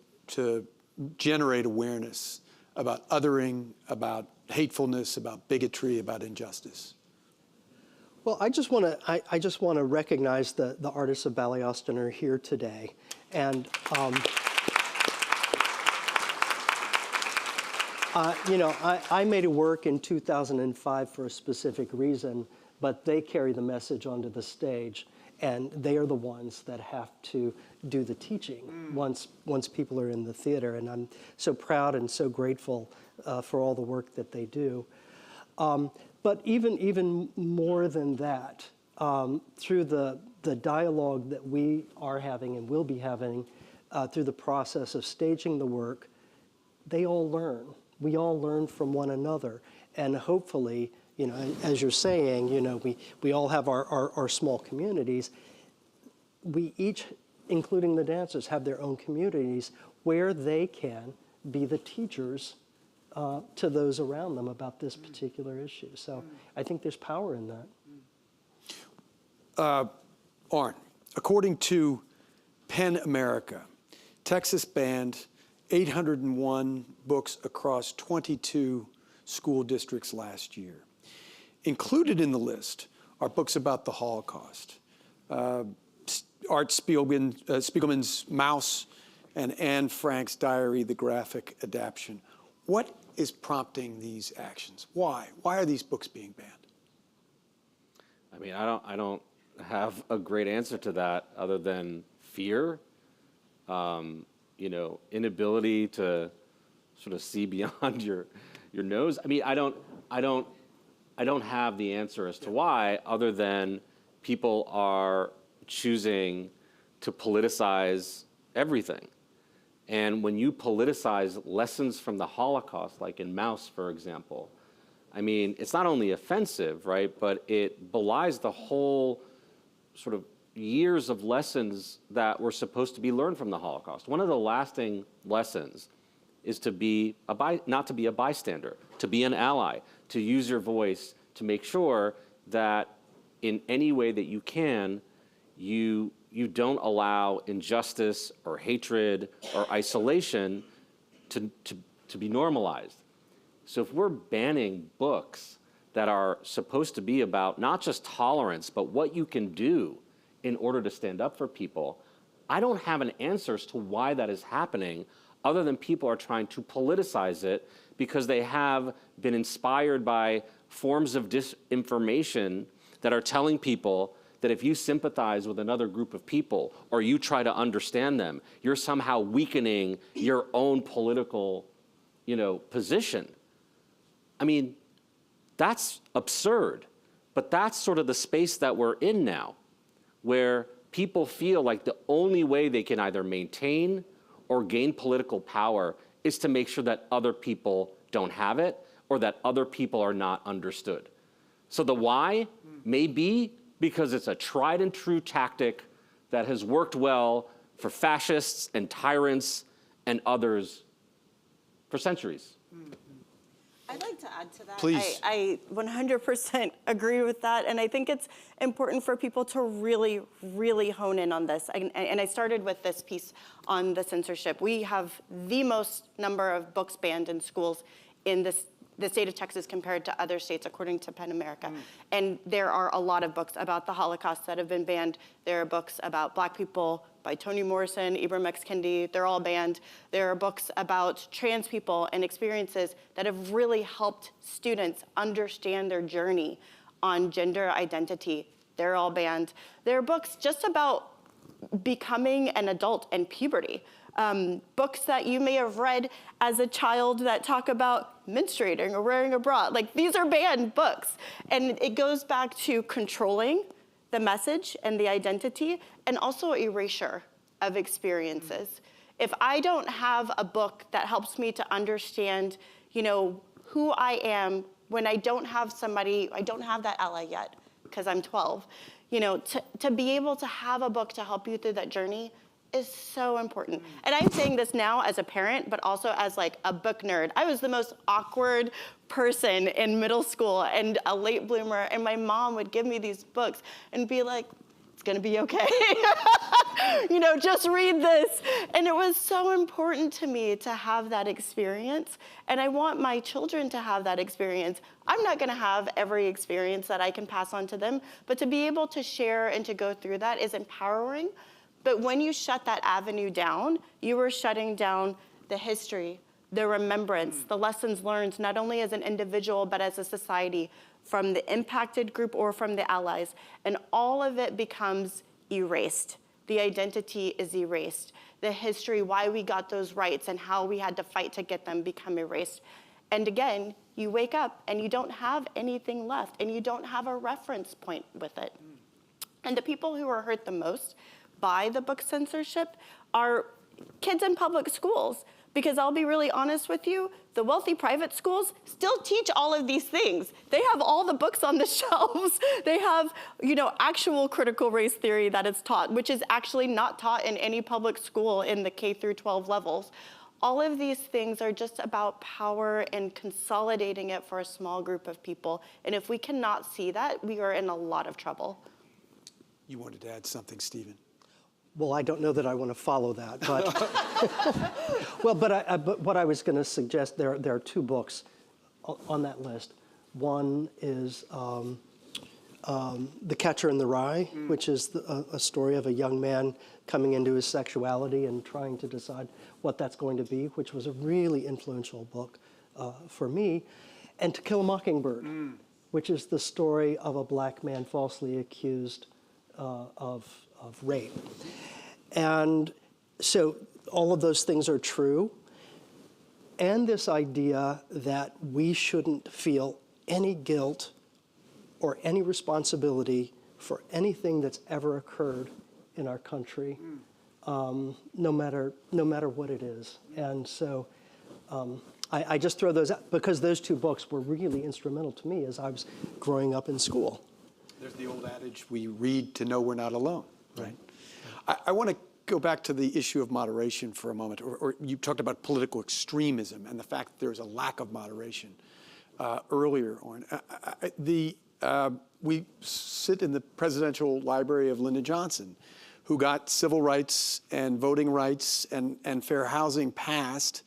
Speaker 2: generate awareness about othering, about hatefulness, about bigotry, about injustice?
Speaker 3: Well, I just want to recognize the artists of Ballet Austin are here today, and I made a work in 2005 for a specific reason, but they carry the message onto the stage, and they are the ones that have to do the teaching once people are in the theater. And I'm so proud and so grateful for all the work that they do. But even more than that, through the dialogue that we are having and will be having through the process of staging the work, they all learn. We all learn from one another. And hopefully, as you're saying, we all have our small communities. We each, including the dancers, have their own communities where they can be the teachers to those around them about this particular issue. So I think there's power in that.
Speaker 2: Oren, according to PEN America, Texas banned 801 books across 22 school districts last year. Included in the list are books about the Holocaust. Art Spiegelman's Mouse and Anne Frank's Diary, the graphic adaptation. What is prompting these actions? Why? Why are these books being banned?
Speaker 4: I mean, I don't have a great answer to that other than fear, you know, inability to sort of see beyond your nose. I mean, I don't have the answer as to why, other than people are choosing to politicize everything. And when you politicize lessons from the Holocaust, like in Mouse, for example, I mean, it's not only offensive, right, but it belies the whole sort of years of lessons that were supposed to be learned from the Holocaust. One of the lasting lessons is to be not to be a bystander, to be an ally, to use your voice to make sure that in any way that you can, you don't allow injustice or hatred or isolation to be normalized. So if we're banning books that are supposed to be about not just tolerance, but what you can do in order to stand up for people, I don't have an answer as to why that is happening, other than people are trying to politicize it because they have been inspired by forms of disinformation that are telling people that if you sympathize with another group of people or you try to understand them, you're somehow weakening your own political, position. I mean, that's absurd, but that's sort of the space that we're in now, where people feel like the only way they can either maintain or gain political power is to make sure that other people don't have it or that other people are not understood. So the why may be because it's a tried and true tactic that has worked well for fascists and tyrants and others for centuries.
Speaker 5: I'd like to add to that.
Speaker 2: Please.
Speaker 5: I 100% agree with that. And I think it's important for people to really, really hone in on this. And I started with this piece on the censorship. We have the most number of books banned in schools in the state of Texas compared to other states, according to PEN America. And there are a lot of books about the Holocaust that have been banned. There are books about Black people by Toni Morrison, Ibram X. Kendi, they're all banned. There are books about trans people and experiences that have really helped students understand their journey on gender identity. They're all banned. There are books just about becoming an adult and puberty. Books that you may have read as a child that talk about menstruating or wearing a bra. Like, these are banned books. And it goes back to controlling the message and the identity, and also erasure of experiences. If I don't have a book that helps me to understand, who I am when I don't have somebody, I don't have that ally yet, because I'm 12, to be able to have a book to help you through that journey is so important. And I'm saying this now as a parent, but also as like a book nerd. I was the most awkward person in middle school and a late bloomer, and my mom would give me these books and be like, it's gonna be okay. Just read this. And it was so important to me to have that experience, and I want my children to have that experience. I'm not gonna have every experience that I can pass on to them, but to be able to share and to go through that is empowering. But when you shut that avenue down, you are shutting down the history, the remembrance, the lessons learned, not only as an individual, but as a society, from the impacted group or from the allies. And all of it becomes erased. The identity is erased. The history, why we got those rights and how we had to fight to get them, become erased. And again, you wake up and you don't have anything left, and you don't have a reference point with it. And the people who are hurt the most by the book censorship are kids in public schools. Because I'll be really honest with you, the wealthy private schools still teach all of these things. They have all the books on the shelves. They have, actual critical race theory that is taught, which is actually not taught in any public school in the K through 12 levels. All of these things are just about power and consolidating it for a small group of people. And if we cannot see that, we are in a lot of trouble.
Speaker 2: You wanted to add something, Stephen?
Speaker 3: Well, I don't know that I want to follow that, but but what I was going to suggest, there are two books on that list. One is The Catcher in the Rye, which is a story of a young man coming into his sexuality and trying to decide what that's going to be, which was a really influential book for me. And To Kill a Mockingbird, which is the story of a black man falsely accused of rape. And so all of those things are true. And this idea that we shouldn't feel any guilt or any responsibility for anything that's ever occurred in our country, no matter what it is. And so I just throw those out because those two books were really instrumental to me as I was growing up in school.
Speaker 2: There's the old adage, we read to know we're not alone, right? I want to go back to the issue of moderation for a moment, or you talked about political extremism and the fact that there's a lack of moderation earlier, Oren. We sit in the presidential library of Lyndon Johnson, who got civil rights and voting rights and fair housing passed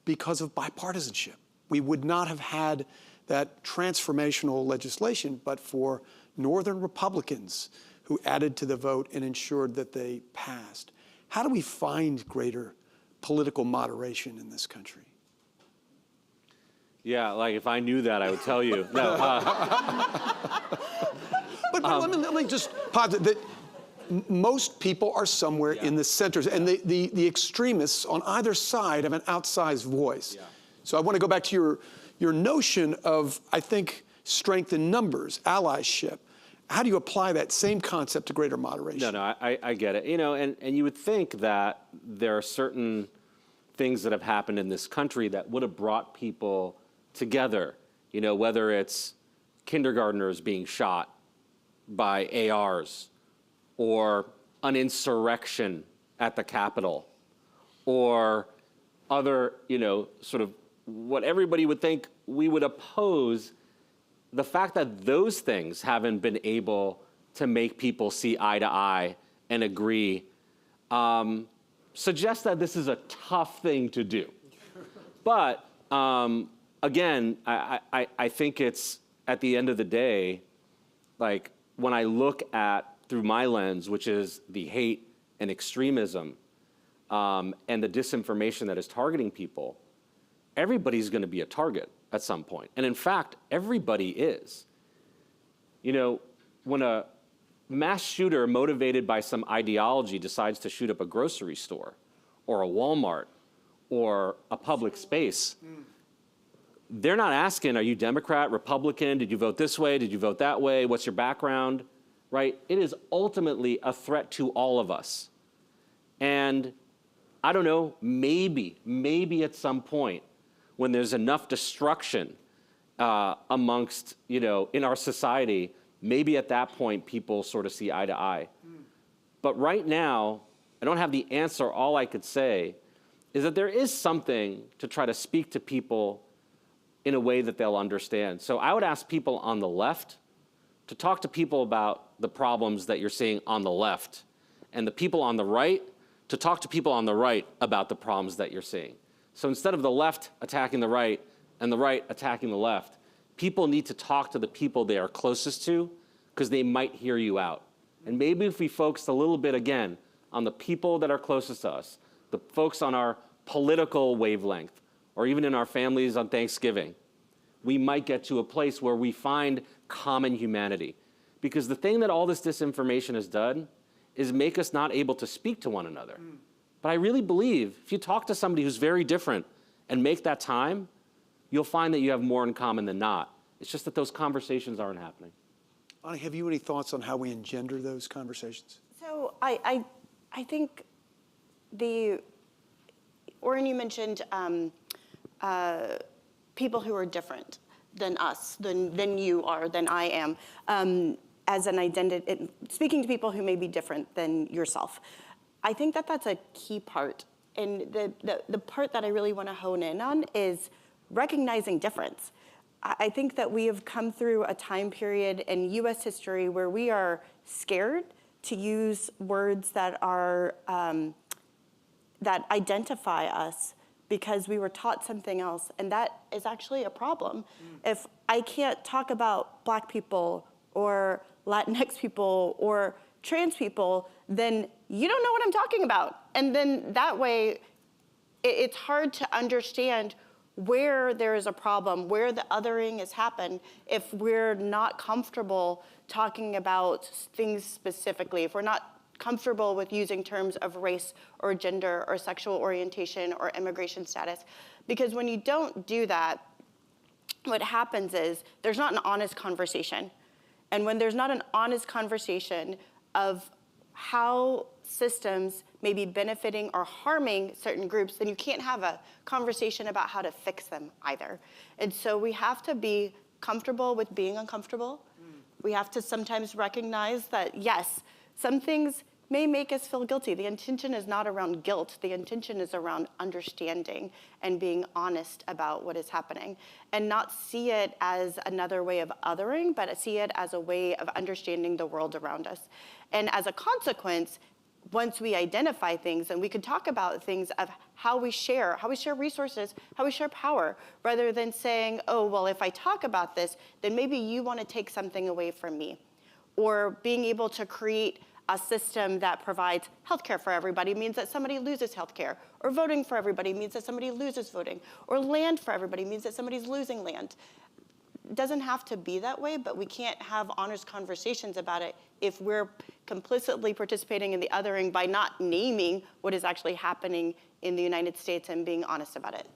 Speaker 2: because of bipartisanship. We would not have had that transformational legislation but for Northern Republicans who added to the vote and ensured that they passed. How do we find greater political moderation in this country?
Speaker 4: Yeah, like if I knew that, I would tell you. No,
Speaker 2: But let me just posit that most people are somewhere in the centers, and the extremists on either side have an outsized voice.
Speaker 4: Yeah.
Speaker 2: So I want to go back to your notion of, I think, strength in numbers, allyship. How do you apply that same concept to greater moderation?
Speaker 4: No, I get it. You know, and you would think that there are certain things that have happened in this country that would have brought people together. You know, whether it's kindergartners being shot by ARs, or an insurrection at the Capitol, or other, you know, sort of what everybody would think we would oppose. The fact that those things haven't been able to make people see eye to eye and agree suggests that this is a tough thing to do. But again, I think it's, at the end of the day, like when I look at, through my lens, which is the hate and extremism and the disinformation that is targeting people, everybody's going to be a target at some point. And in fact, everybody is. You know, when a mass shooter motivated by some ideology decides to shoot up a grocery store or a Walmart or a public space, they're not asking, are you Democrat, Republican? Did you vote this way? Did you vote that way? What's your background? Right? It is ultimately a threat to all of us. And I don't know, maybe at some point, when there's enough destruction amongst, you know, in our society, maybe at that point people sort of see eye to eye. But right now, I don't have the answer. All I could say is that there is something to try to speak to people in a way that they'll understand. So I would ask people on the left to talk to people about the problems that you're seeing on the left, and the people on the right to talk to people on the right about the problems that you're seeing. So instead of the left attacking the right and the right attacking the left, people need to talk to the people they are closest to because they might hear you out. And maybe if we focused a little bit, again, on the people that are closest to us, the folks on our political wavelength, or even in our families on Thanksgiving, we might get to a place where we find common humanity. Because the thing that all this disinformation has done is make us not able to speak to one another. But I really believe if you talk to somebody who's very different and make that time, you'll find that you have more in common than not. It's just that those conversations aren't happening.
Speaker 2: Ani, have you any thoughts on how we engender those conversations?
Speaker 5: So I think Oren, you mentioned people who are different than us, than you are, than I am, as an identity, speaking to people who may be different than yourself. I think that that's a key part. And the part that I really want to hone in on is recognizing difference. I think that we have come through a time period in US history where we are scared to use words that are, that identify us because we were taught something else, and that is actually a problem. If I can't talk about Black people or Latinx people or trans people, then you don't know what I'm talking about. And then that way, it's hard to understand where there is a problem, where the othering has happened, if we're not comfortable talking about things specifically, if we're not comfortable with using terms of race or gender or sexual orientation or immigration status. Because when you don't do that, what happens is there's not an honest conversation. And when there's not an honest conversation of how systems may be benefiting or harming certain groups, then you can't have a conversation about how to fix them either. And so we have to be comfortable with being uncomfortable. We have to sometimes recognize that, yes, some things may make us feel guilty. The intention is not around guilt. The intention is around understanding and being honest about what is happening, and not see it as another way of othering, but see it as a way of understanding the world around us. And as a consequence, once we identify things, and we can talk about things of how we share resources, how we share power, rather than saying, oh, well, if I talk about this, then maybe you want to take something away from me. Or being able to create a system that provides healthcare for everybody means that somebody loses healthcare, or voting for everybody means that somebody loses voting, or land for everybody means that somebody's losing land. It doesn't have to be that way, but we can't have honest conversations about it if we're complicitly participating in the othering by not naming what is actually happening in the United States and being honest about it.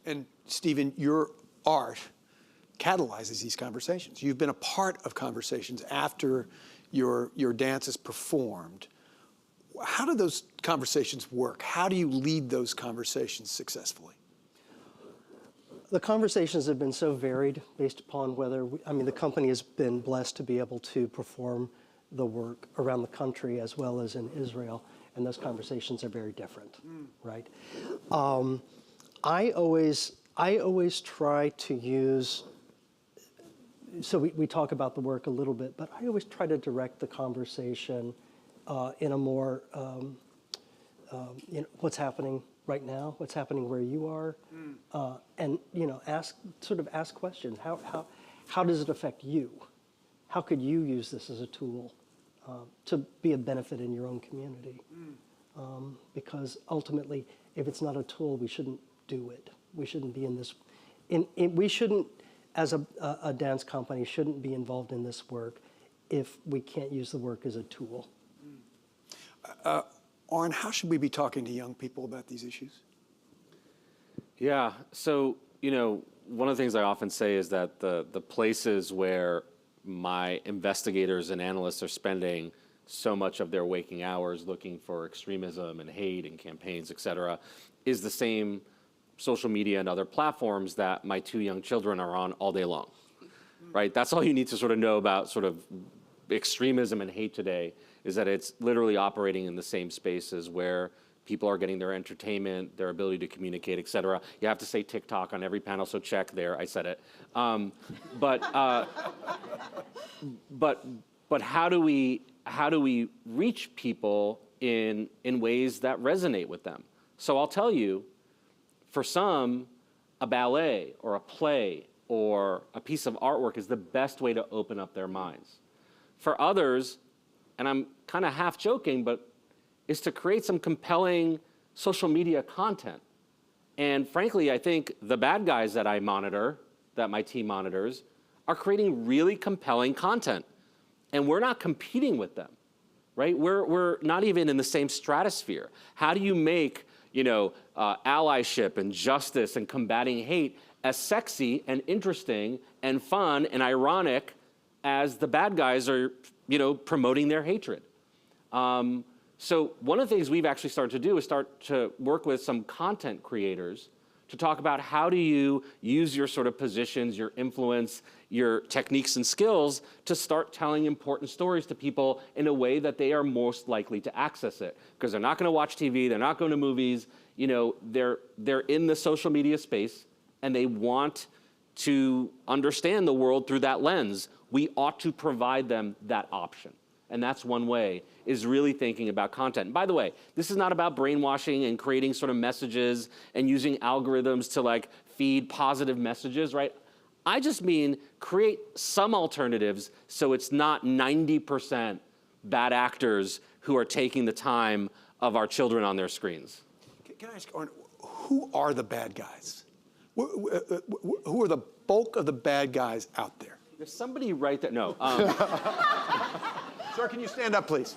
Speaker 2: And Stephen, your art catalyzes these conversations. You've been a part of conversations after your dance is performed. How do those conversations work? How do you lead those conversations successfully?
Speaker 3: The conversations have been so varied based upon whether, the company has been blessed to be able to perform the work around the country as well as in Israel, and those conversations are very different, right? I always try to use, so we talk about the work a little bit, but I always try to direct the conversation in a more, what's happening right now, what's happening where you are, and ask questions. How does it affect you? How could you use this as a tool to be a benefit in your own community? Because ultimately, if it's not a tool, we shouldn't do it. We shouldn't be in this. We shouldn't, as a dance company, shouldn't be involved in this work if we can't use the work as a tool.
Speaker 2: Oren, how should we be talking to young people about these issues?
Speaker 4: Yeah, so, one of the things I often say is that the places where my investigators and analysts are spending so much of their waking hours looking for extremism and hate and campaigns, et cetera, is the same social media and other platforms that my two young children are on all day long, right? That's all you need to sort of know about sort of extremism and hate today, is that it's literally operating in the same spaces where people are getting their entertainment, their ability to communicate, et cetera. You have to say TikTok on every panel, so check there, I said it. But how do we reach people in ways that resonate with them? So I'll tell you, for some, a ballet or a play or a piece of artwork is the best way to open up their minds. For others, and I'm kind of half joking, but is to create some compelling social media content. And frankly, I think the bad guys that I monitor, that my team monitors, are creating really compelling content. And we're not competing with them, right? We're not even in the same stratosphere. How do you make, allyship and justice and combating hate as sexy and interesting and fun and ironic as the bad guys are, promoting their hatred? So one of the things we've actually started to do is start to work with some content creators to talk about how do you use your sort of positions, your influence, your techniques and skills to start telling important stories to people in a way that they are most likely to access it. Because they're not going to watch TV, they're not going to movies, they're in the social media space and they want to understand the world through that lens. We ought to provide them that option. And that's one way, is really thinking about content. And by the way, this is not about brainwashing and creating sort of messages and using algorithms to like feed positive messages, right? I just mean create some alternatives so it's not 90% bad actors who are taking the time of our children on their screens.
Speaker 2: Can I ask, Oren, who are the bad guys? Who are the bulk of the bad guys out there?
Speaker 4: There's somebody right there. No.
Speaker 2: Sir, can you stand up, please?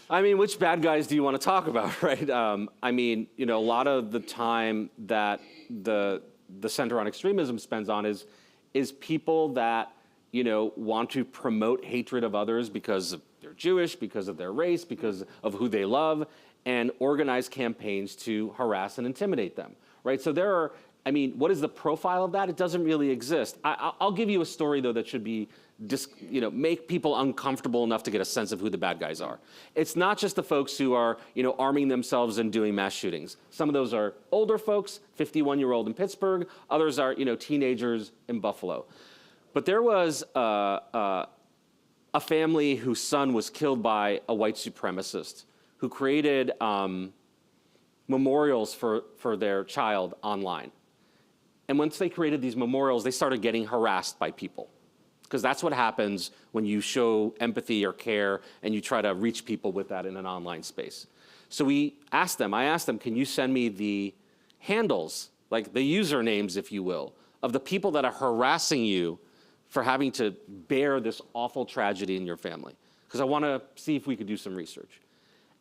Speaker 4: I mean, which bad guys do you want to talk about, right? I mean, you know, a lot of the time that the Center on Extremism spends on is people that, you know, want to promote hatred of others because they're Jewish, because of their race, because of who they love, and organize campaigns to harass and intimidate them, right? So there are, I mean, what is the profile of that? It doesn't really exist. I'll give you a story, though, that should be, you know, make people uncomfortable enough to get a sense of who the bad guys are. It's not just the folks who are, you know, arming themselves and doing mass shootings. Some of those are older folks, 51-year-old in Pittsburgh. Others are, you know, teenagers in Buffalo. But there was a family whose son was killed by a white supremacist who created memorials for their child online. And once they created these memorials, they started getting harassed by people. Because that's what happens when you show empathy or care and you try to reach people with that in an online space. So I asked them, can you send me the handles, like the usernames, if you will, of the people that are harassing you for having to bear this awful tragedy in your family? Because I want to see if we could do some research.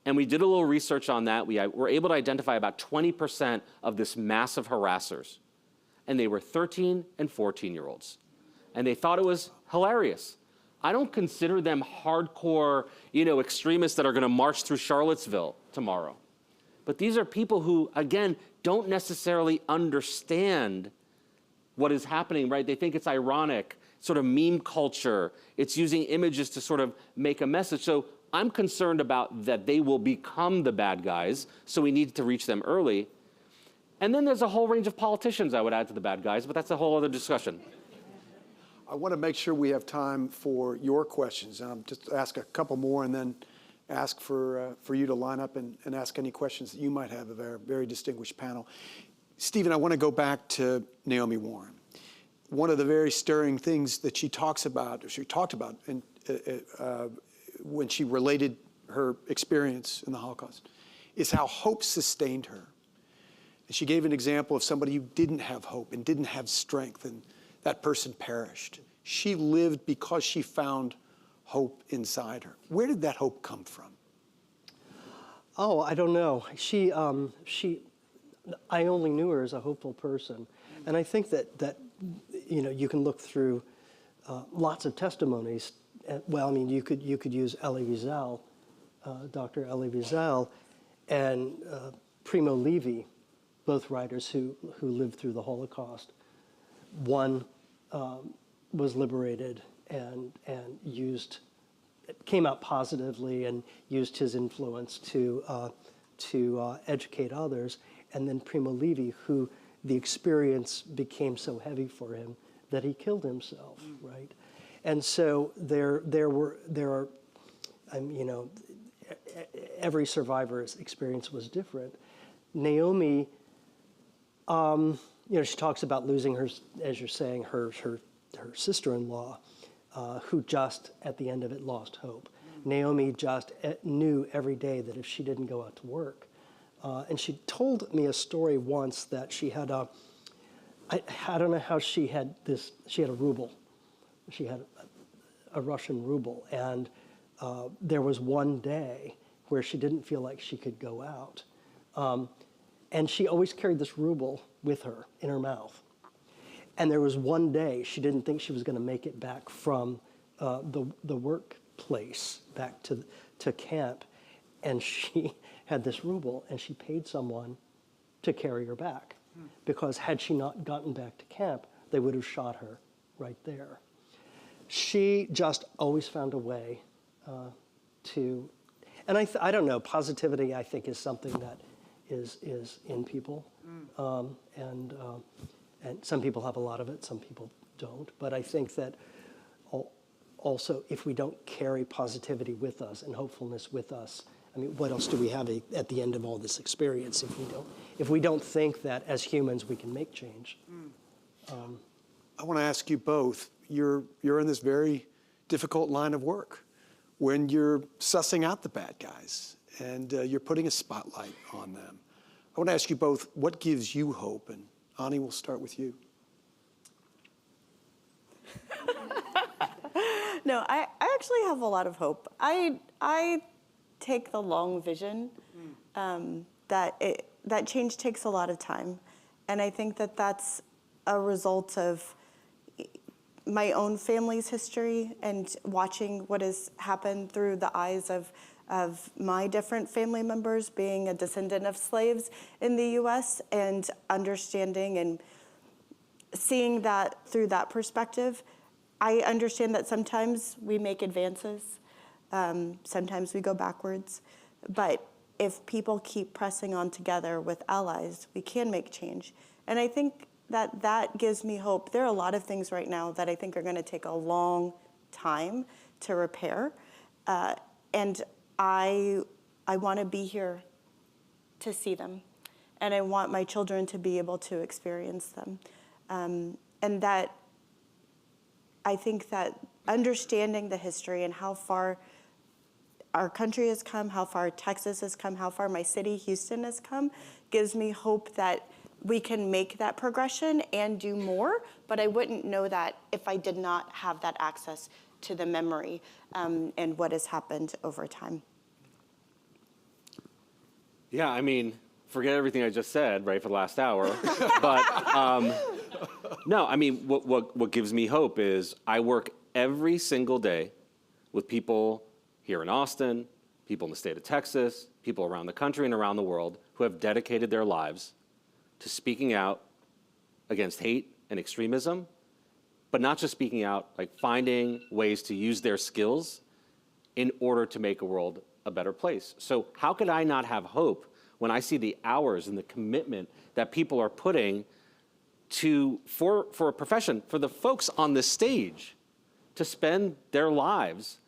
Speaker 4: And we did a little research on that. We were able to identify about 20% of this mass of harassers. And they were 13 and 14-year-olds. And they thought it was hilarious. I don't consider them hardcore, you know, extremists that are going to march through Charlottesville tomorrow. But these are people who, again, don't necessarily understand what is happening, right? They think it's ironic, sort of meme culture. It's using images to sort of make a message. So I'm concerned about that they will become the bad guys, so we need to reach them early. And then there's a whole range of politicians I would add to the bad guys, but that's a whole other discussion.
Speaker 2: I want to make sure we have time for your questions. Just ask a couple more and then ask for you to line up and ask any questions that you might have of our very distinguished panel. Stephen, I want to go back to Naomi Warren. One of the very stirring things that she talked about when she related her experience in the Holocaust is how hope sustained her. And she gave an example of somebody who didn't have hope and didn't have strength, and that person perished. She lived because she found hope inside her. Where did that hope come from?
Speaker 3: Oh, I don't know. I only knew her as a hopeful person. And I think that you know, you can look through lots of testimonies. Well, I mean, you could use Elie Wiesel, Dr. Elie Wiesel, and Primo Levi, both writers who lived through the Holocaust. One was liberated and came out positively and used his influence to educate others. And then Primo Levi, who the experience became so heavy for him that he killed himself, right? And so there are, you know, every survivor's experience was different. Naomi, you know, she talks about losing her, as you're saying, her sister-in-law, who just at the end of it lost hope. Naomi just knew every day that if she didn't go out to work, and she told me a story once that she had I don't know how she had a ruble. She had a Russian ruble, and there was one day where she didn't feel like she could go out. And she always carried this ruble with her in her mouth. And there was one day she didn't think she was going to make it back from the workplace back to camp, and she had this ruble, and she paid someone to carry her back, because had she not gotten back to camp, they would have shot her right there. She just always found a way to, and I don't know, positivity I think is something that is in people, and some people have a lot of it, some people don't. But I think that also, if we don't carry positivity with us and hopefulness with us, I mean, what else do we have at the end of all this experience if we don't think that as humans we can make change?
Speaker 2: I want to ask you both, you're in this very difficult line of work when you're sussing out the bad guys and you're putting a spotlight on them. I want to ask you both, what gives you hope? And Ani, we'll start with you.
Speaker 5: No, I actually have a lot of hope. I take the long vision that change takes a lot of time. And I think that that's a result of my own family's history and watching what has happened through the eyes of my different family members, being a descendant of slaves in the US, and understanding and seeing that through that perspective. I understand that sometimes we make advances, sometimes we go backwards, but if people keep pressing on together with allies, we can make change. And I think that gives me hope. There are a lot of things right now that I think are going to take a long time to repair, and I want to be here to see them, and I want my children to be able to experience them, and that I think that understanding the history and how far our country has come, how far Texas has come, how far my city, Houston, has come, gives me hope that we can make that progression and do more, but I wouldn't know that if I did not have that access to the memory and what has happened over time.
Speaker 4: Yeah, I mean, forget everything I just said, right, for the last hour. But no, I mean, what gives me hope is I work every single day with people here in Austin, people in the state of Texas, people around the country and around the world who have dedicated their lives to speaking out against hate and extremism, but not just speaking out, like finding ways to use their skills in order to make a world a better place. So how could I not have hope when I see the hours and the commitment that people are putting for a profession, for the folks on this stage to spend their lives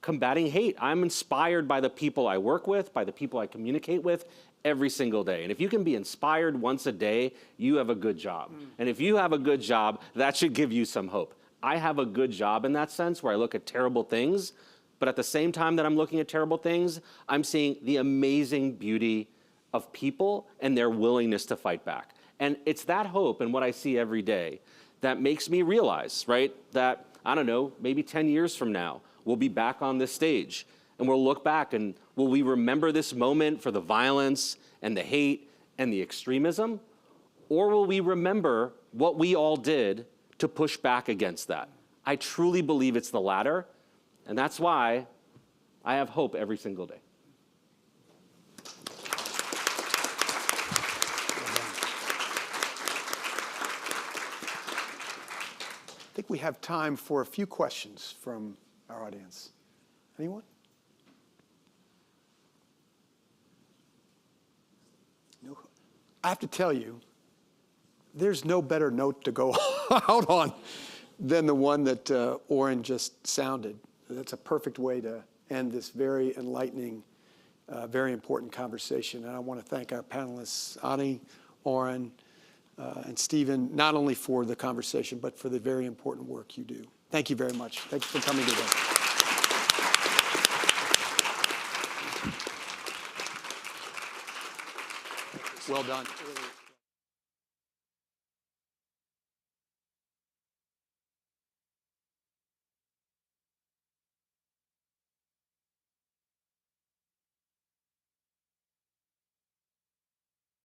Speaker 4: combating hate? I'm inspired by the people I work with, by the people I communicate with every single day. And if you can be inspired once a day, you have a good job. And if you have a good job, that should give you some hope. I have a good job in that sense where I look at terrible things, but at the same time that I'm looking at terrible things, I'm seeing the amazing beauty of people and their willingness to fight back. And it's that hope and what I see every day that makes me realize, right, that, I don't know, maybe 10 years from now, we'll be back on this stage and we'll look back and will we remember this moment for the violence and the hate and the extremism? Or will we remember what we all did to push back against that? I truly believe it's the latter, and that's why I have hope every single day.
Speaker 2: I think we have time for a few questions from our audience. Anyone? No. I have to tell you, there's no better note to go out on than the one that Oren just sounded. That's a perfect way to end this very enlightening, very important conversation. And I want to thank our panelists, Ani, Oren, and Stephen, not only for the conversation, but for the very important work you do. Thank you very much. Thank you for coming today. Well done.